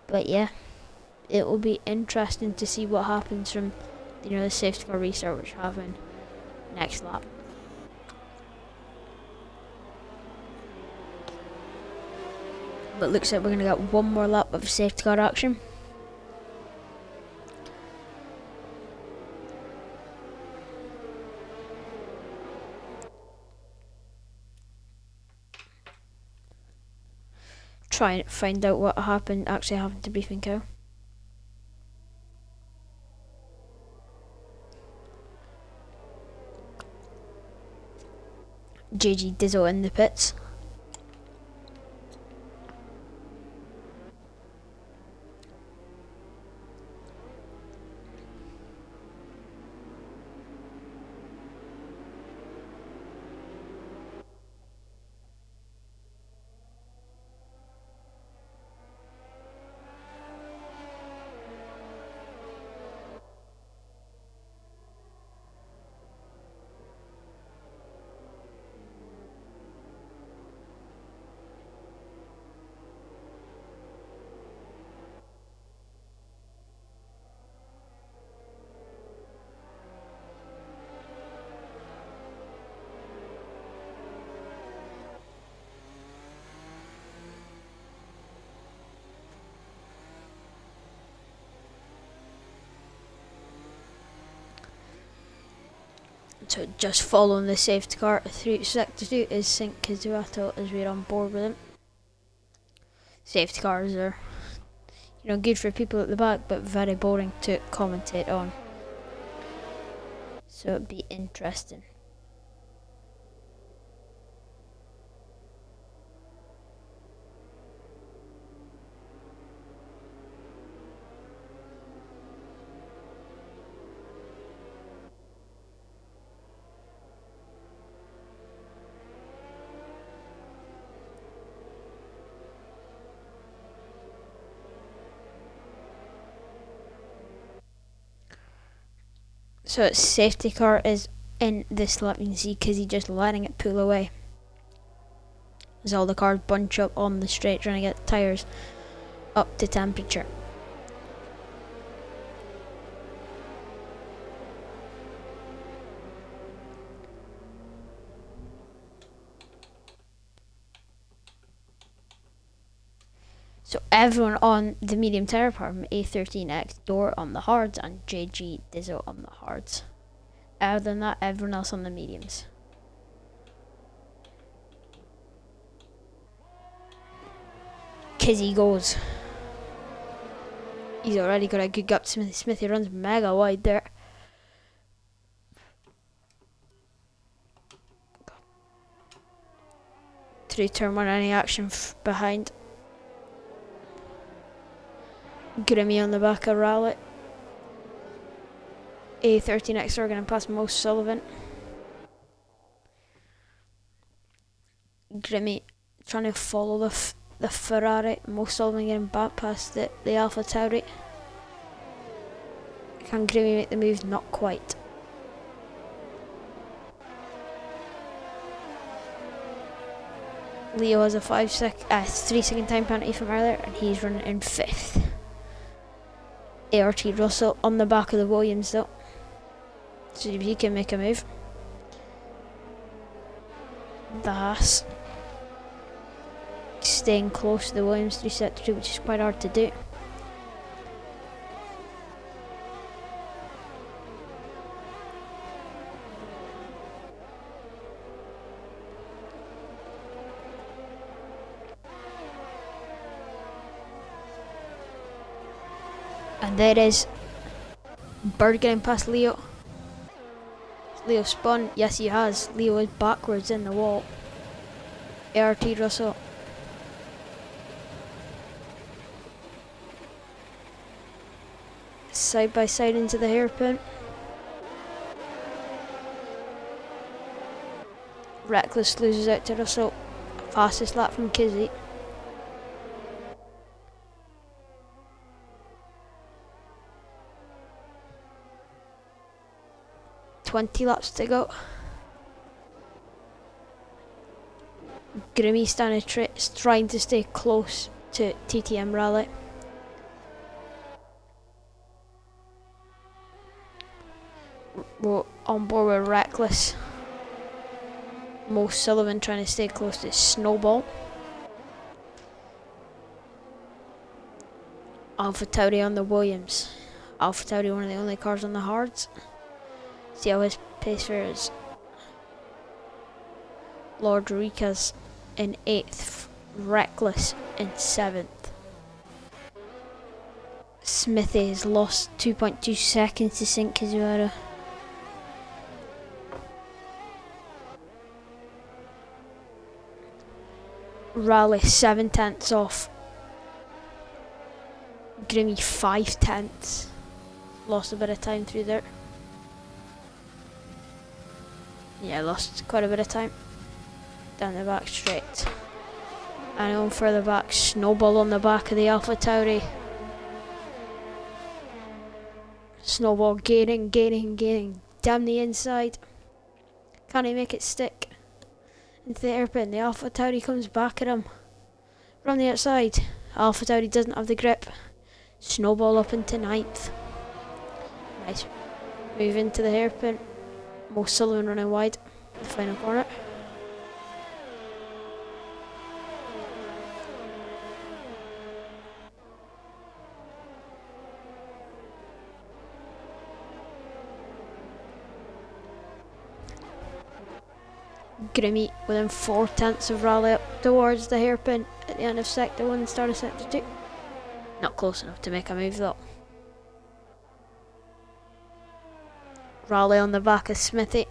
But yeah, it will be interesting to see what happens from the safety car restart, which will happen next lap. But looks like we're going to get one more lap of safety car action. Try and find out what actually happened to Briefing Cow. JG Dizzle in the pits. So just following the safety car through sector 2 is Saint Kizuato as we're on board with him. Safety cars are good for people at the back, but very boring to commentate on. So it'd be interesting. So its safety car is in this lap. You can see Kizzy just letting it pull away as all the cars bunch up on the straight trying to get the tyres up to temperature. So everyone on the medium tire department, A13X, Door on the hards, and JG Dizzo on the hards. Other than that, everyone else on the mediums. Kizzy goes. He's already got a good gap. Smithy runs mega wide there. Through turn one, any action behind. Grimmy on the back of Rally. A13X are going to pass Mo Sullivan. Grimmy trying to follow the Ferrari. Mo Sullivan getting back past the Alpha Tauri. Can Grimmy make the move? Not quite. Leo has a 3-second time penalty from earlier, and he's running in 5th. ART Russell on the back of the Williams though. See if he can make a move. The Haas staying close to the Williams 3 sector 2, which is quite hard to do. And there it is. Bird getting past Leo. Leo spun. Yes, he has. Leo is backwards in the wall. ART Russell. Side by side into the hairpin. Reckless loses out to Russell. Fastest lap from Kizzy. .20 laps to go. Grimmy standing trying to stay close to TTM Rally. We're on board with Reckless. Mo Sullivan trying to stay close to Snowball. Alpha Tauri on the Williams. Alpha Tauri, one of the only cars on the hards. See how his pace fares. Lord Rica's in 8th. Reckless in 7th. Smithy has lost 2.2 seconds to St. Kizuera. Rally 7/10 off. Grimmy 5/10. Lost a bit of time through there. Yeah, lost quite a bit of time. Down the back straight. And on further back, Snowball on the back of the Alpha Tauri. Snowball gaining. Down the inside. Can he make it stick? Into the hairpin. The Alpha Tauri comes back at him. From the outside. Alpha Tauri doesn't have the grip. Snowball up into 9th. Nice. Move into the hairpin. Mo Sullivan running wide. The final corner. Grimmy within 4/10 of Rally up towards the hairpin at the end of sector 1 and start of sector 2. Not close enough to make a move though. Rally on the back of Smithy.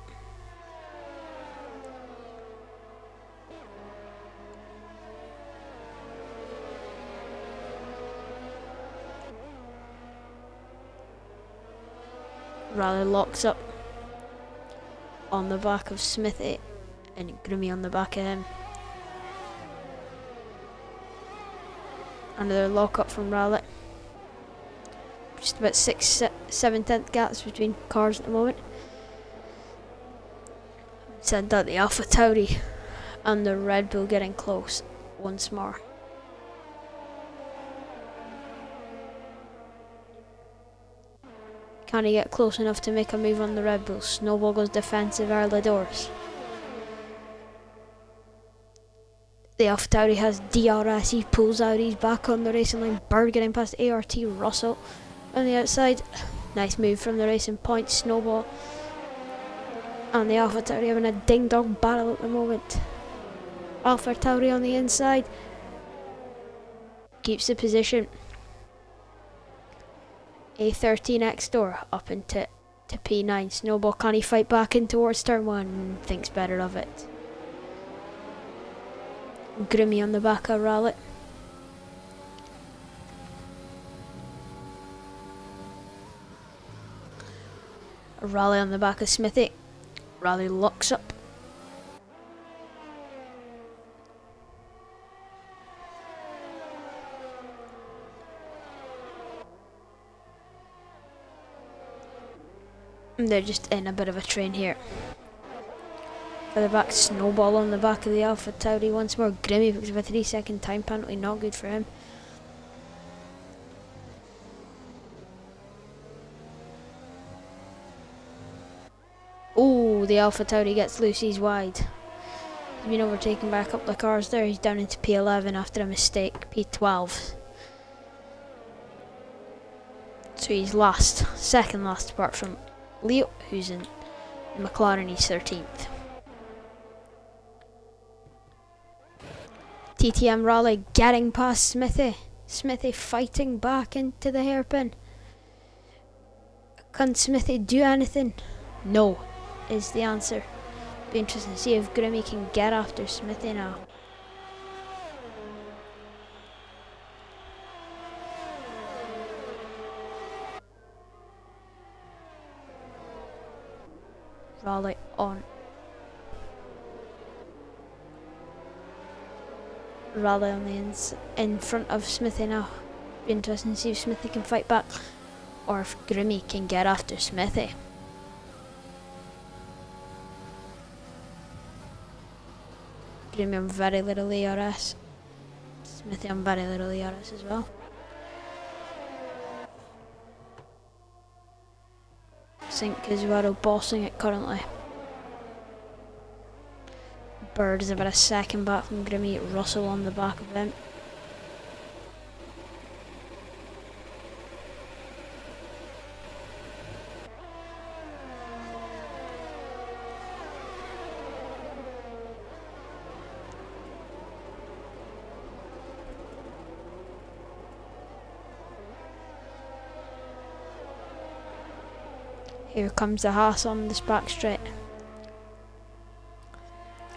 Rally locks up on the back of Smithy and Grimmy on the back of him. Another lock up from Rally. Just about 6-7 gaps between cars at the moment. Said that the Alpha Tauri and the Red Bull getting close once more. Can he get close enough to make a move on the Red Bull? Snowball goes defensive early doors. The AlphaTauri has DRS, he pulls out, he's back on the racing line. Bird getting past ART Russell on the outside. Nice move from the racing point. Snowball and the AlphaTauri having a ding-dong battle at the moment. AlphaTauri on the inside keeps the position. A13 next door up into P9. Snowball, can he fight back in towards turn 1? Thinks better of it. Grimmy on the back of Raleigh. Raleigh on the back of Smithy. Raleigh locks up. And they're just in a bit of a train here. For the back, Snowball on the back of the AlphaTauri once more. Grimmy because of a 3-second time penalty, not good for him. Oh, the AlphaTauri gets loose, he's wide. He's been overtaken by a couple of cars there. He's down into P11 after a mistake, P12. So he's last, second last apart from Leo, who's in the McLaren, he's 13th. TTM Raleigh getting past Smithy. Smithy fighting back into the hairpin. Can Smithy do anything? No, is the answer. Be interesting to see if Grimmy can get after Smithy now. Raleigh on. Raleigh on the in front of Smithy now. Be interesting to see if Smithy can fight back or if Grimmy can get after Smithy. Grimmy on very little ARS. Smithy on very little ARS as well. Sink is Rado bossing it currently. Bird is about a second back from Grimmy. Russell on the back of him. Here comes the Haas on this back straight.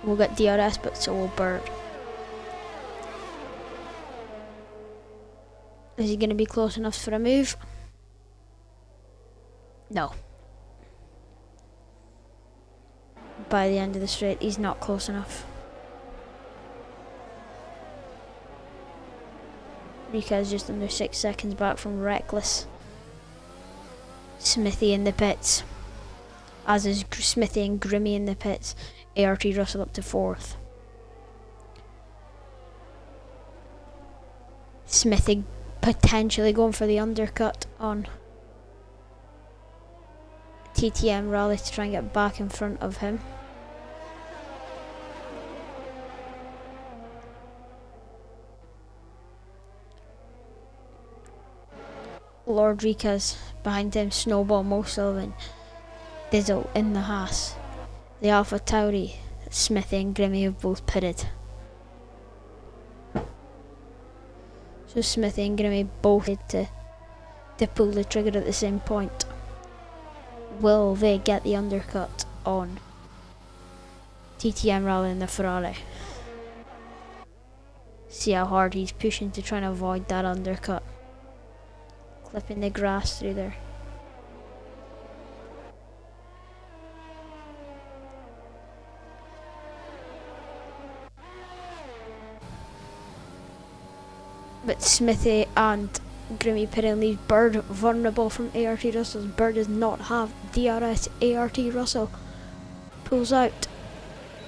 We'll get DRS, but so will Bird. Is he going to be close enough for a move? No. By the end of the straight, he's not close enough. Rika is just under 6 seconds back from Reckless. Smithy in the pits. As is Smithy and Grimmy in the pits. ART Russell up to 4th. Smithy potentially going for the undercut on TTM Raleigh to try and get back in front of him. Lord Rika's behind him. Snowball, Mo Sullivan, Dizzle in the Haas. The AlphaTauri, Smithy and Grimmy have both pitted. So Smithy and Grimmy both need to pull the trigger at the same point. Will they get the undercut on TTM Raleigh in the Ferrari? See how hard he's pushing to try and avoid that undercut. Clipping the grass through there. But Smithy and Grimmy pitting leaves Bird vulnerable from ART Russell. Bird does not have DRS. ART Russell pulls out,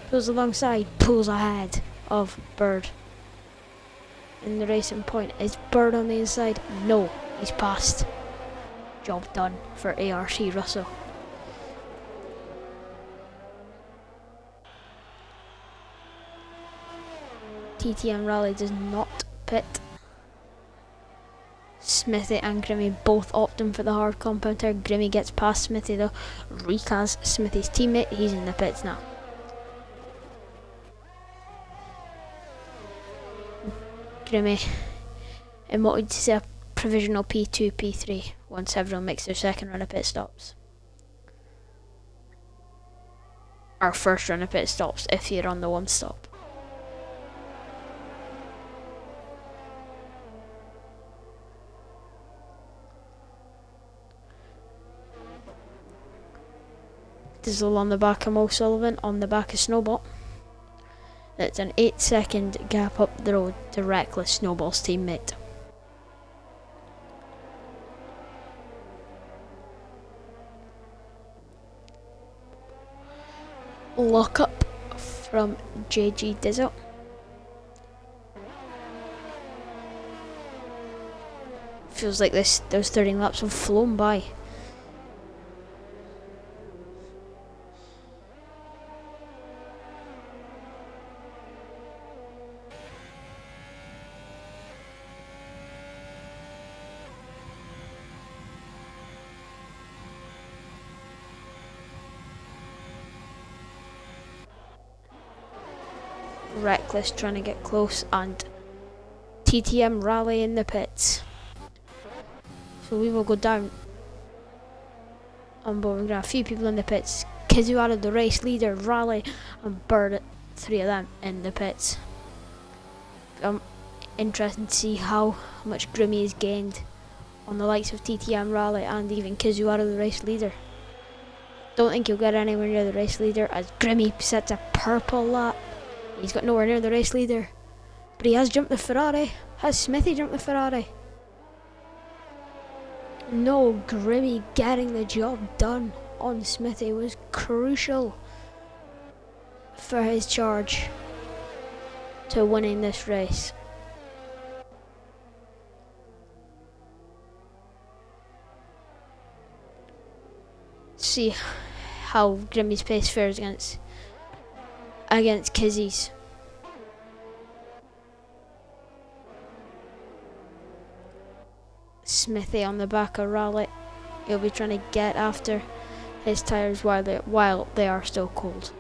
pulls alongside, pulls ahead of Bird. In the racing point, is Bird on the inside? No, he's passed. Job done for ART Russell. TTM Rally does not pit. Smithy and Grimmy both opting for the hard compound tire. Grimmy gets past Smithy though. Rikaz, Smithy's teammate, he's in the pits now. Grimmy emoted to say a provisional P2, P3 once everyone makes their second run of pit stops. Our first run of pit stops if you're on the one stop. Dizzle on the back of Mo Sullivan, on the back of Snowball. That's an 8-second gap up the road to Reckless, Snowball's teammate. Lock up from JG Dizzle. Feels like those 30 laps have flown by. Reckless trying to get close, and TTM Rally in the pits. So we will go down on board. We're going to have a few people in the pits. Kizuara, the race leader, Rally, and Bird, 3 of them in the pits. I'm interested to see how much Grimmy has gained on the likes of TTM Rally and even Kizuara, the race leader. Don't think he'll get anywhere near the race leader as Grimmy sets a purple lap. He's got nowhere near the race leader, but he has jumped the Ferrari. Has Smithy jumped the Ferrari? No, Grimmy getting the job done on Smithy was crucial for his charge to winning this race. See how Grimmy's pace fares against Kizzy's. Smithy on the back of Rally. He'll be trying to get after his tyres while they are still cold.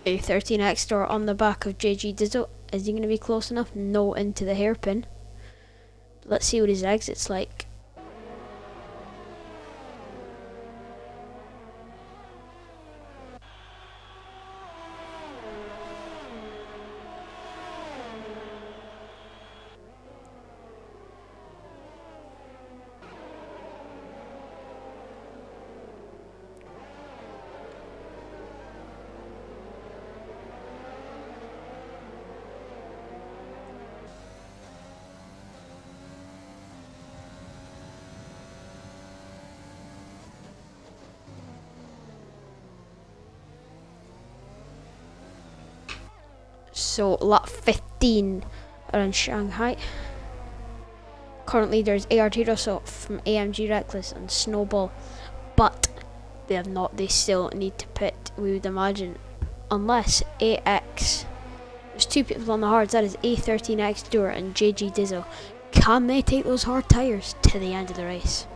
A13X door on the back of JG Dizzle. Is he going to be close enough? No, into the hairpin. Let's see what his exit's like. So lap 15 around Shanghai. Current leaders ART Russell from AMG Reckless and Snowball, but they still need to pit, we would imagine, unless AX, there's 2 people on the hards, that is A13X Doer and JG Dizzle. Can they take those hard tyres to the end of the race?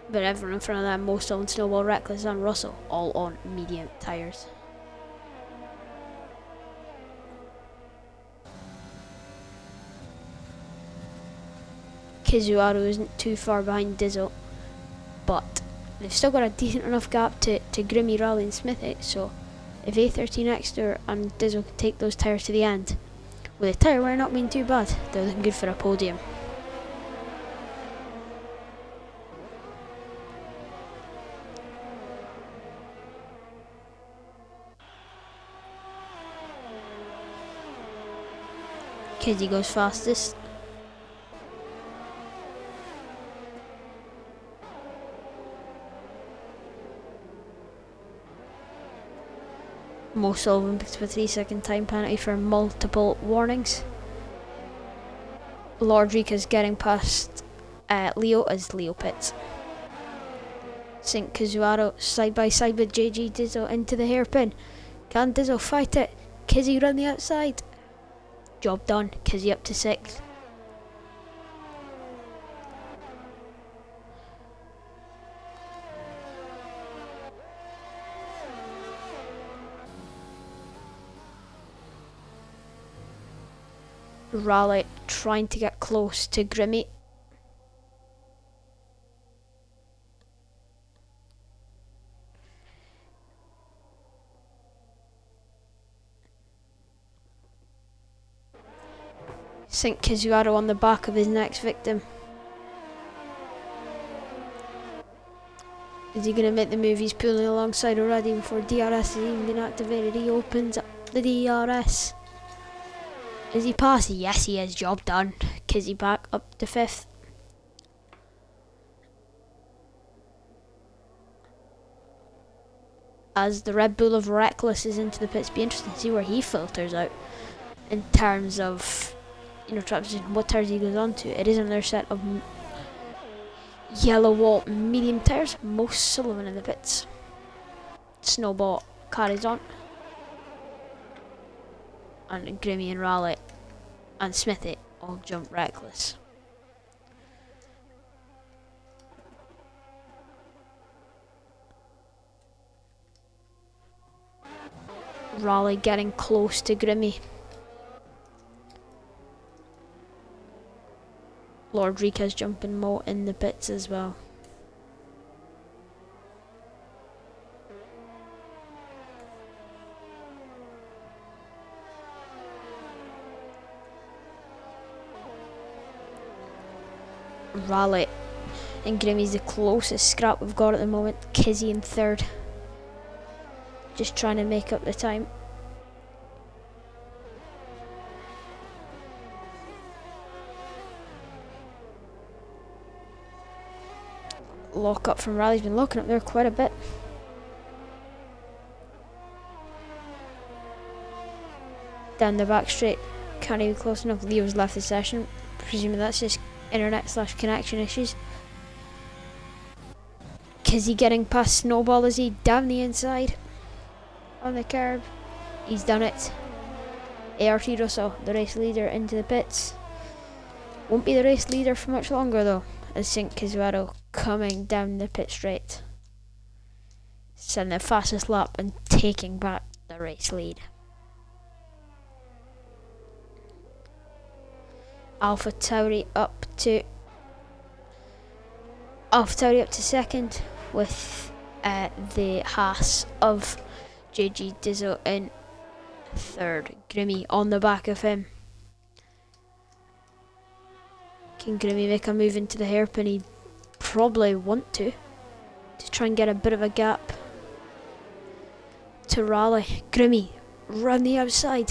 But everyone in front of them, most on Snowball, Reckless and Russell, all on medium tyres. Kizuaru isn't too far behind Dizzle, but they've still got a decent enough gap to Grimmy, Raleigh and Smithy, so if A13X and Dizzle can take those tyres to the end, with the tyre wear not being too bad, they're looking good for a podium. Kizzy goes fastest. Mo Sullivan picks up a 3-second time penalty for multiple warnings. Lord Rika's getting past Leo as Leo pits. St. Kazuaro side by side with JG Dizzle into the hairpin. Can Dizzle fight it? Kizzy run the outside. Job done. Kizzy up to 6th. Raleigh trying to get close to Grimmy. St. Kazuaro on the back of his next victim. Is he going to make the move he's pulling alongside already before DRS is even been activated? He opens up the DRS. Is he past? Yes, he is. Job done. Kizzy back up to 5th. As the Red Bull of Reckless is into the pits, be interesting to see where he filters out in terms of, track position, what tires he goes on to. It is another set of yellow wall medium tires. Mo Sullivan in the pits. Snowball carries on. And Grimmy and Raleigh and Smithy all jump Reckless. Raleigh getting close to Grimmy. Lord Rika's jumping Mo in the pits as well. Raleigh and Grimmy's the closest scrap we've got at the moment. Kizzy in 3rd. Just trying to make up the time. Lock up from Raleigh's been locking up there quite a bit. Down the back straight. Can't even close enough. Leo's left the session. Presuming that's just internet/connection issues. Kizzy getting past Snowball as he down the inside on the curb. He's done it. ART Russell, the race leader, into the pits. Won't be the race leader for much longer though, as St. Kazuaro coming down the pit straight. Setting the fastest lap and taking back the race lead. Alpha Tauri up to 2nd with the Haas of JG Dizzle in 3rd. Grimmy on the back of him. Can Grimmy make a move into the hairpin? He'd probably want to try and get a bit of a gap to Raleigh. Grimmy run the outside.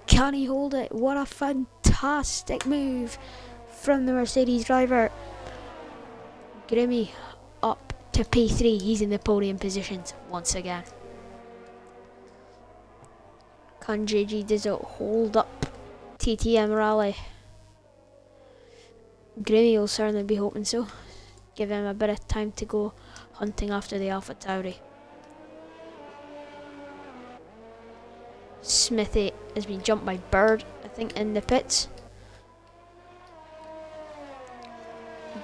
Can he hold it? What a fantastic move from the Mercedes driver. Grimmy up to P3. He's in the podium positions once again. Can JG Dizzle hold up TTM Raleigh? Grimmy will certainly be hoping so. Give him a bit of time to go hunting after the Alpha Tauri. Smithy has been jumped by Bird, I think, in the pits.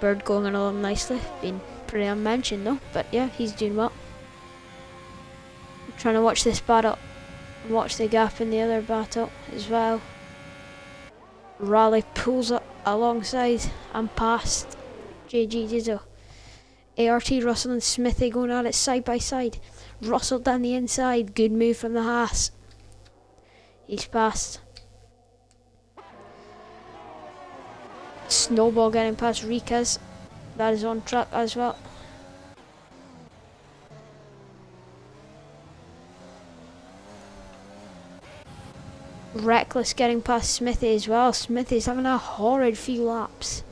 Bird going along nicely. Been pretty unmentioned though, but yeah, he's doing well. I'm trying to watch this battle. Watch the gap in the other battle as well. Raleigh pulls up alongside and past JG Dizzle. ART Russell and Smithy going at it side by side. Russell down the inside. Good move from the Haas. He's past. Snowball getting past Rika's. That is on track as well. Reckless getting past Smithy as well. Smithy's having a horrid few laps.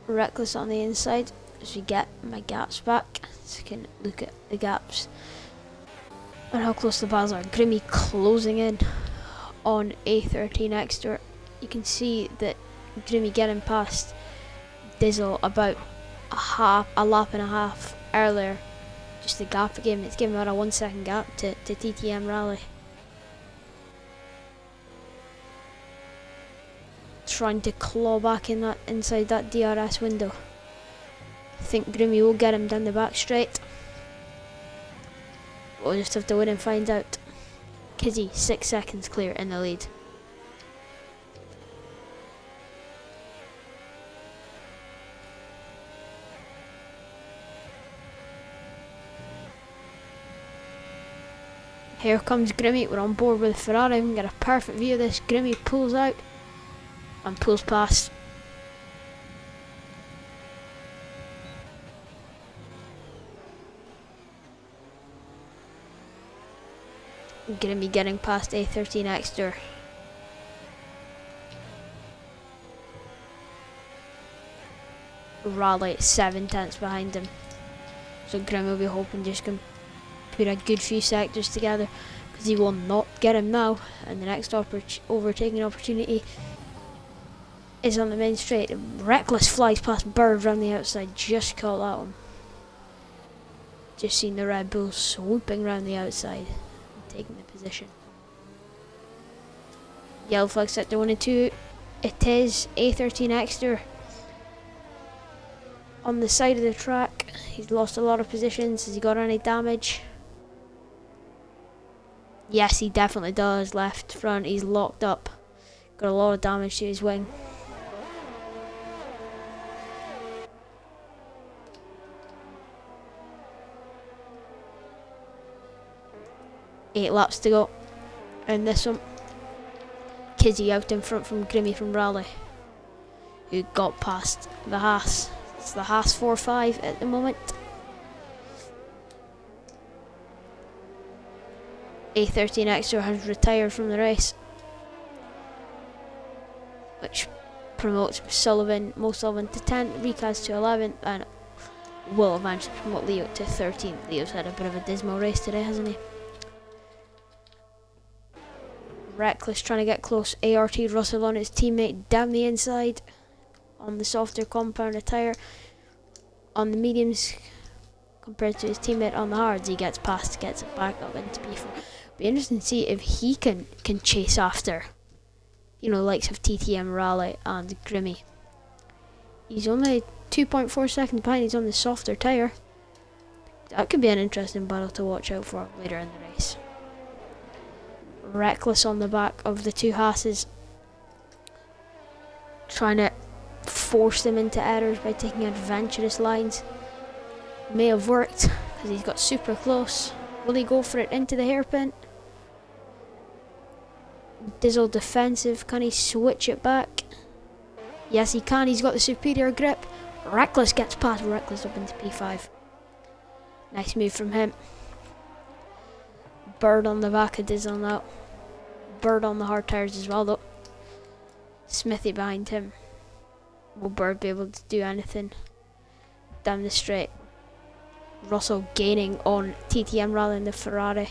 Reckless on the inside as we get my gaps back, so we can look at the gaps and how close the bars are. Grimmy closing in on A13 Extra. You can see that Grimmy getting past Dizzle about a lap and a half earlier. Just the gap again, it's giving about a 1 second gap to TTM Rally. Trying to claw back in that inside that DRS window. I think Grimmy will get him down the back straight. We'll just have to wait and find out. Kizzy 6 seconds clear in the lead. Here comes Grimmy, we're on board with Ferrari, we can get a perfect view of this. Grimmy pulls out and pulls past. Grimmy getting past A13 Extra. Raleigh 7 tenths behind him. So Grimmy will be hoping just can put a good few sectors together, because he will not get him now, and the next overtaking opportunity is on the main straight. Reckless flies past Bird around the outside, just caught that one. Just seen the Red Bull swooping around the outside and taking the position. Yellow flag sector 1 and 2. It is A13 Extra on the side of the track. He's lost a lot of positions. Has he got any damage? Yes, he definitely does. Left front, he's locked up. Got a lot of damage to his wing. Eight laps to go in this one. Kizzy out in front from Grimmy from Raleigh, who got past the Haas. It's the Haas 4-5 at the moment. A13 Extra has retired from the race, which promotes Mo Sullivan to 10th, Recast to 11th, and will eventually promote Leo to 13th. Leo's had a bit of a dismal race today, hasn't he? Reckless trying to get close. ART Russell on his teammate down the inside on the softer compounder tyre. On the mediums compared to his teammate on the hards, he gets past, gets it back up into P4. Be interesting to see if he can chase after, you know, likes of TTM Raleigh and Grimmy. He's only 2.4 seconds behind. He's on the softer tyre. That could be an interesting battle to watch out for later in the race. Reckless on the back of the two Haas's, trying to force them into errors by taking adventurous lines. May have worked because he's got super close. Will he go for it into the hairpin? Dizzle defensive, can he switch it back? Yes, he can. He's got the superior grip. Reckless gets past. Reckless up into P5. Nice move from him. Bird on the back of Dizzle now. Bird on the hard tyres as well though. Smithy behind him. Will Bird be able to do anything down the straight? Russell gaining on TTM Rally in the Ferrari.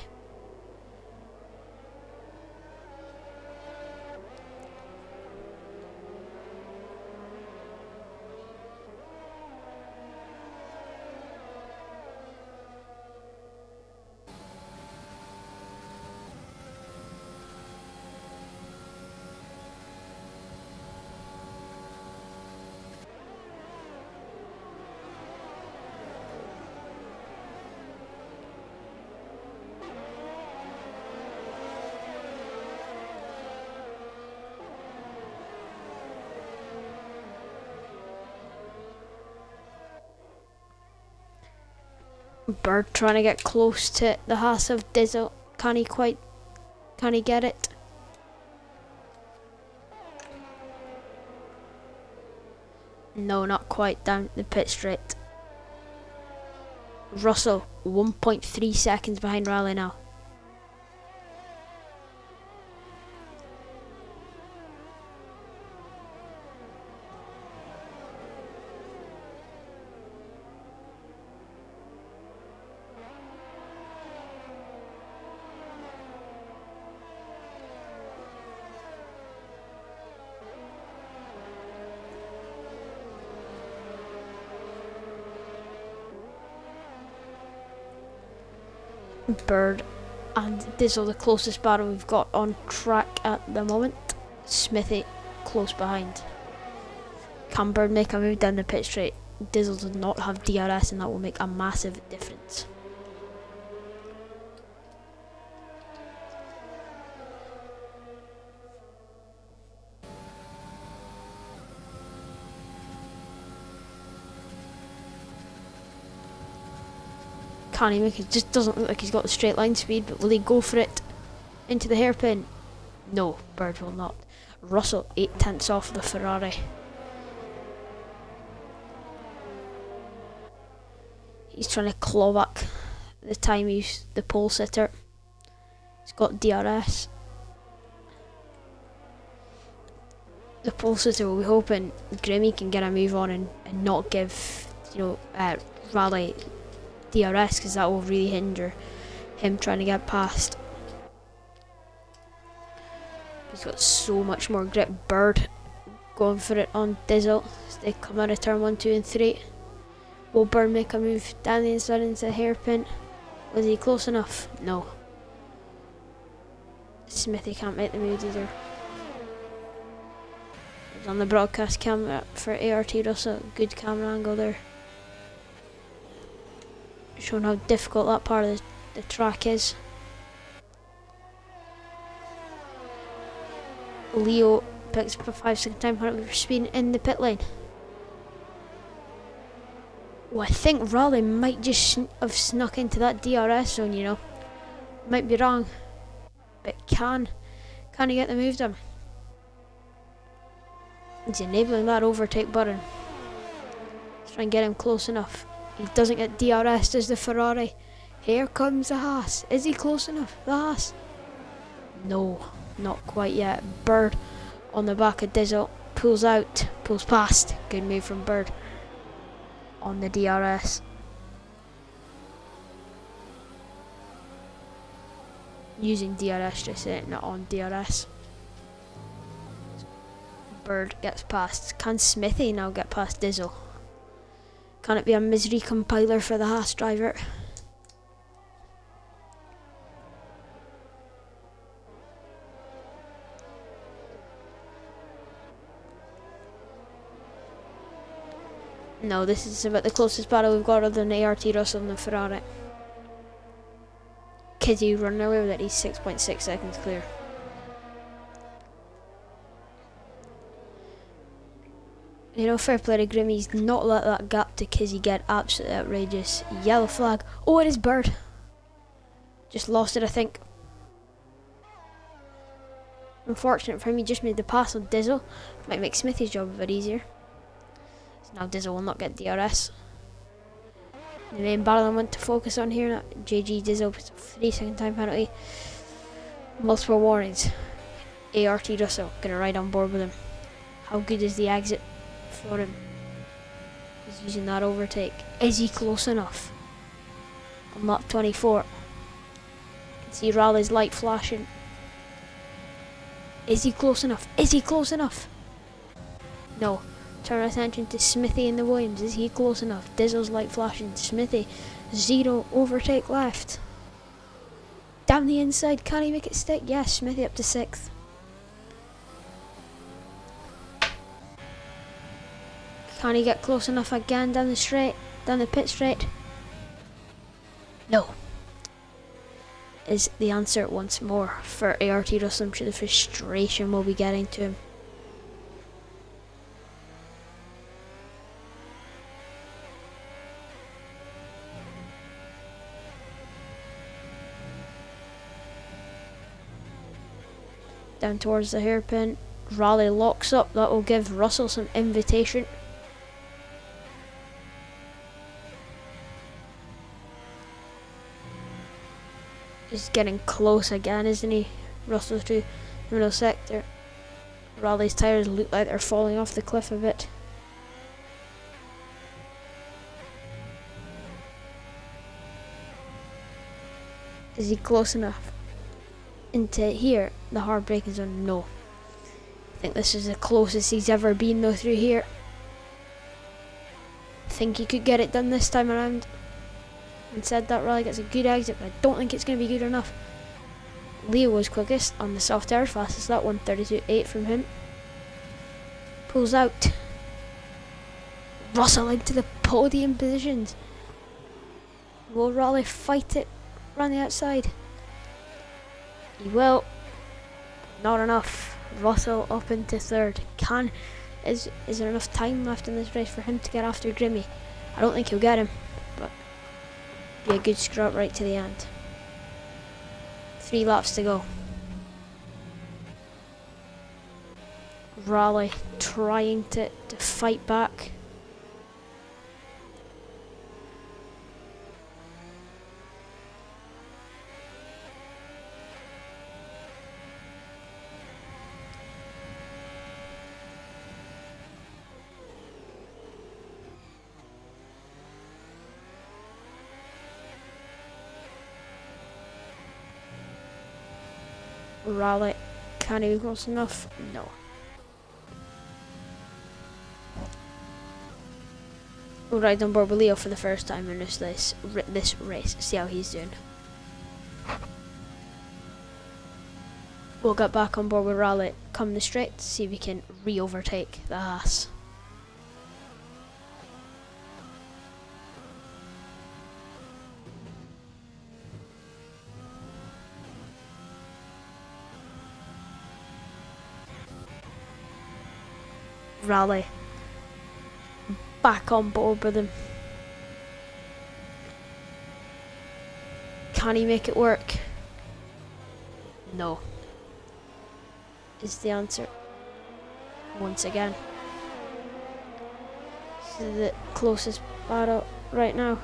Bird trying to get close to the Haas of Dizzle. Can he get it? No, not quite down the pit straight. Russell 1.3 seconds behind Raleigh now. Bird and Dizzle the closest battle we've got on track at the moment. Smithy close behind. Can Bird make a move down the pit straight? Dizzle does not have DRS, and that will make a massive difference. Can he make it? Just doesn't look like he's got the straight line speed, but will he go for it into the hairpin? No, Bird will not. Russell 8 tenths off the Ferrari. He's trying to claw back the time he's the pole sitter. He's got DRS. The pole sitter will be hoping Grimmy can get a move on and not give, Raleigh DRS, because that will really hinder him trying to get past. He's got so much more grip. Bird going for it on Dizzle as they come out of turn 1, 2 and 3. Will Bird make a move down the inside into the hairpin? Was he close enough? No. Smithy can't make the move either. He's on the broadcast camera for ART Russell. Good camera angle there. Showing how difficult that part of the track is. Leo picks up a 5-second time penalty for speeding in the pit lane. Well, I think Raleigh might just have snuck into that DRS zone, Might be wrong. But can he get the move done? He's enabling that overtake button. Let's try and get him close enough. He doesn't get DRS, does the Ferrari. Here comes the Haas. Is he close enough? The Haas? No, not quite yet. Bird on the back of Dizzle. Pulls out, pulls past. Good move from Bird on the DRS. Using DRS, just saying, not on DRS. Bird gets past. Can Smithy now get past Dizzle? Can it be a misery compiler for the Haas driver? No, this is about the closest battle we've got other than ART Russell and the Ferrari. Kitty running away with it, he's 6.6 seconds clear. Fair play to Grimmy, he's not let that gap to Kizzy get absolutely outrageous. Yellow flag. Oh, it is Bird. Just lost it, I think. Unfortunate for him, he just made the pass on Dizzle. Might make Smithy's job a bit easier. So now Dizzle will not get DRS. The main battle I want to focus on here now. JG Dizzle puts a 3-second time penalty. Multiple warnings. ART Russell gonna ride on board with him. How good is the exit for him? He's using that overtake. Is he close enough? On lap 24. You can see Raleigh's light flashing. Is he close enough? Is he close enough? No. Turn attention to Smithy in the Williams. Is he close enough? Dizzle's light flashing. Smithy. 0 overtake left. Down the inside. Can he make it stick? Yes, Smithy up to 6th. Can he get close enough again down the pit straight? No. Is the answer once more for ART Russell. I'm sure the frustration will be getting to him. Down towards the hairpin. Raleigh locks up. That will give Russell some invitation. He's getting close again, isn't he? Russell to the middle sector. Raleigh's tyres look like they're falling off the cliff a bit. Is he close enough into here, the hard braking zone? No. I think this is the closest he's ever been though through here. I think he could get it done this time around. and said that Raleigh gets a good exit, but I don't think it's going to be good enough. Leo was quickest on the soft tires, fastest that 1:32.8 from him. Pulls out. Russell into the podium positions. Will Raleigh fight it around the outside? He will. Not enough. Russell up into third. Is there enough time left in this race for him to get after Grimmy? I don't think he'll get him, but be a good scrap right to the end. 3 laps to go. Raleigh trying to fight back. Raleigh, can he be close enough? No. We'll ride on board with Leo for the first time in this race. See how he's doing. We'll get back on board with Raleigh come the straight to see if we can re-overtake the Haas. Raleigh back on board with him. Can he make it work? No, is the answer. Once again, this is the closest battle right now.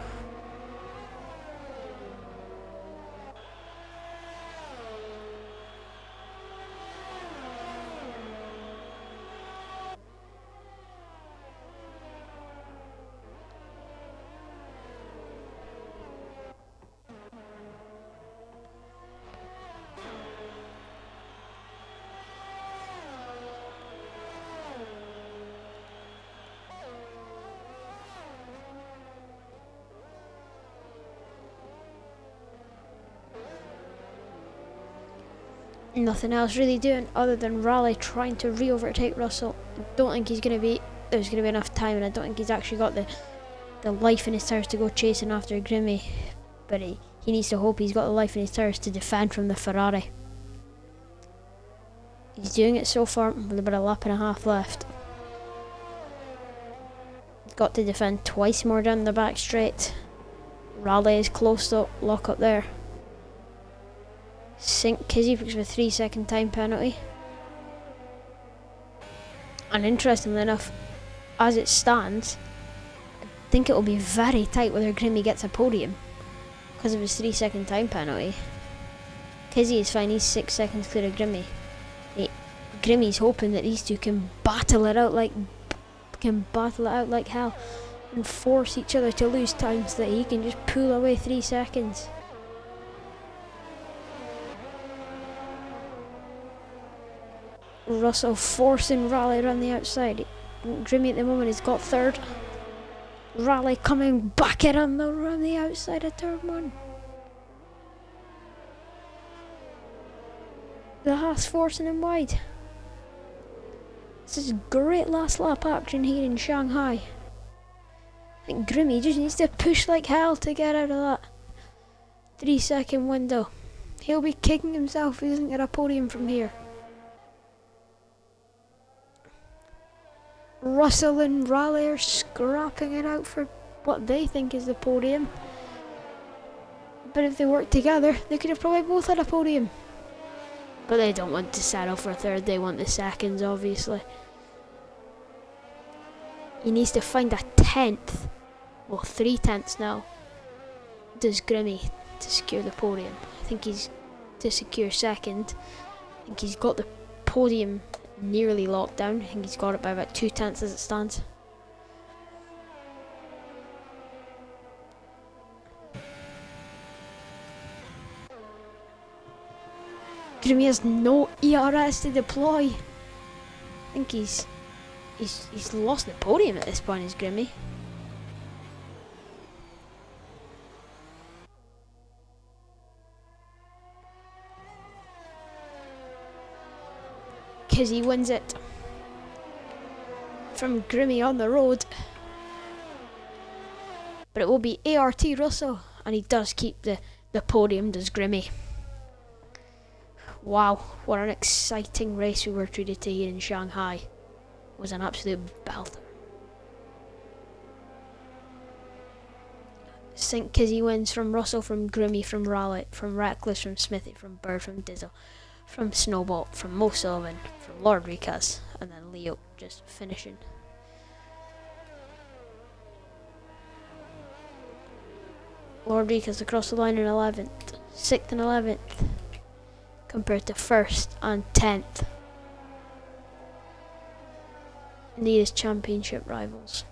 Nothing else really doing other than Raleigh trying to re-overtake Russell. I don't think there's going to be enough time, and I don't think he's actually got the life in his tires to go chasing after Grimmy. But he needs to hope he's got the life in his tires to defend from the Ferrari. He's doing it so far with about a lap and a half left. He's got to defend twice more down the back straight. Raleigh is close to lock up there. Sink Kizzy because of a 3-second time penalty. And interestingly enough, as it stands, I think it will be very tight whether Grimmy gets a podium because of his 3-second time penalty. Kizzy is fine, he's 6 seconds clear of Grimmy. Grimmy's hoping that these two can battle it out like hell and force each other to lose time so that he can just pull away 3 seconds. Russell forcing Raleigh around the outside. Grimmy at the moment has got third. Raleigh coming back at him though around the outside of turn 1. The Haas forcing him wide. This is great last lap action here in Shanghai. I think Grimmy just needs to push like hell to get out of that 3-second window. He'll be kicking himself if he doesn't get a podium from here. Russell and Raleigh are scrapping it out for what they think is the podium. But if they work together, they could have probably both had a podium. But they don't want to settle for third, they want the seconds, obviously. He needs to find a 10th, well 3/10 now, does Grimmy to secure the podium. I think he's to secure second. I think he's got the podium nearly locked down. I think he's got it by about 2/10 as it stands. Grimmy has no ERS to deploy. I think he's lost the podium at this point, is Grimmy. Kizzy wins it from Grimmy on the road. But it will be ART Russell, and he does keep the podium, does Grimmy. Wow, what an exciting race we were treated to here in Shanghai. It was an absolute belter. St. Kizzy wins from Russell, from Grimmy, from Rowlett, from Reckless, from Smithy, from Bird, from Dizzle, from Snowball, from Mo Sullivan, from Lord Ricas, and then Leo just finishing. Lord Ricas across the line in 11th, 6th and 11th, compared to 1st and 10th. These championship rivals.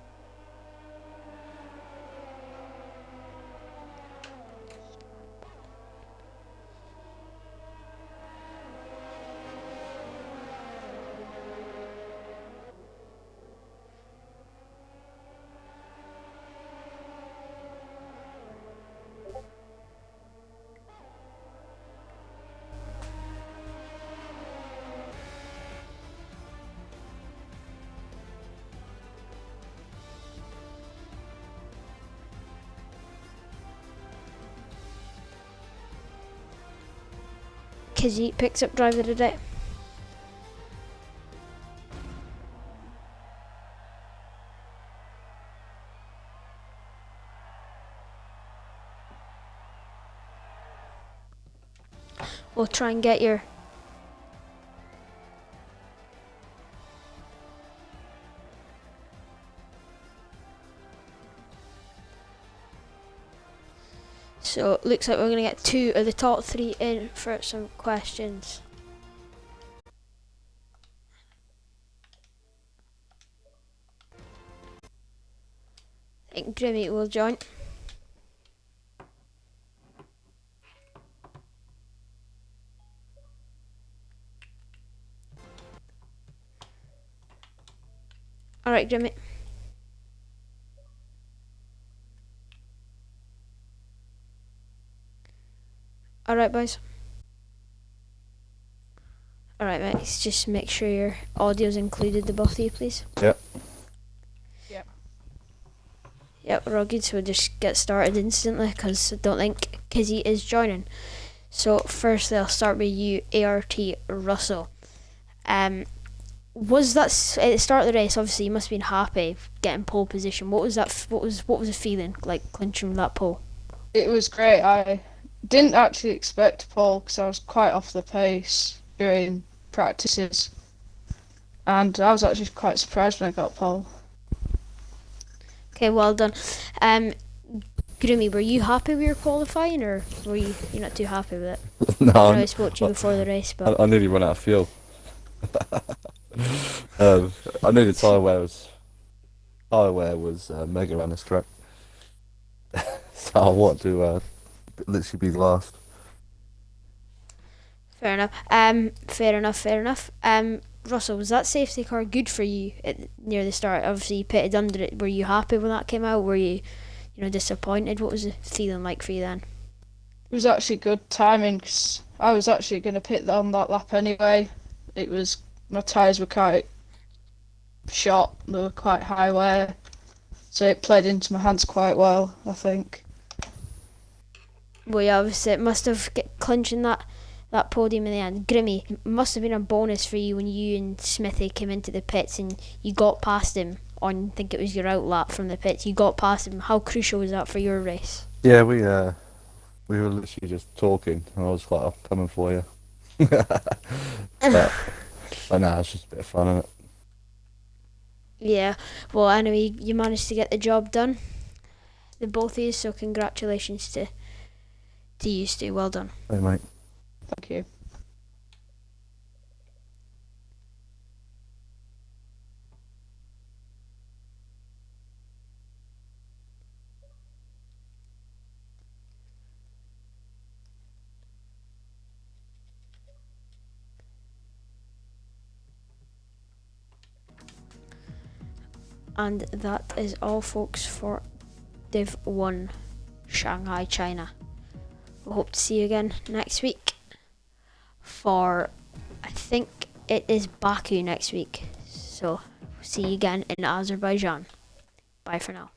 Kizzy picks up driver of the day. We'll try and get your so it looks like we're going to get 2 of the top 3 in for some questions. I think Jimmy will join. Alright, Jimmy. Alright, boys. Alright, mate. Just make sure your audio's included, the both of you, please. Yep. Yep, we're all good, so we'll just get started instantly, because I don't think Kizzy is joining. So, firstly, I'll start with you, ART Russell. Was that at the start of the race? Obviously, you must have been happy getting pole position. What was that? What was the feeling like clinching that pole? It was great. I didn't actually expect pole because I was quite off the pace during practices, and I was actually quite surprised when I got pole. Okay, well done. Groomy, were you happy with your qualifying, or were you not too happy with it? No, I know I spoke to you before the race, but I nearly ran out of fuel. I knew the tyre wear was mega on this track, so I want to literally be last. fair enough. Fair enough. Russell, was that safety car good for you near the start? Obviously, you pitted under it. Were you happy when that came out? Were you, disappointed? What was the feeling like for you then? It was actually good timing because I was actually going to pit on that lap anyway. My tyres were quite shot, they were quite high wear, so it played into my hands quite well, I think. Well, yeah, obviously it must have clinching that podium in the end. Grimmy, it must have been a bonus for you when you and Smithy came into the pits and you got past him on, I think it was your out lap from the pits. You got past him. How crucial was that for your race? Yeah, we were literally just talking, and I was like, "I'm coming for you." but nah, it's just a bit of fun, isn't it? Yeah. Well, anyway, you managed to get the job done, the both of you. So congratulations to you two. Well done. Hey, mate. Thank you. And that is all, folks, for Div 1 Shanghai, China. We hope to see you again next week for, I think, it is Baku next week. So see you again in Azerbaijan. Bye for now.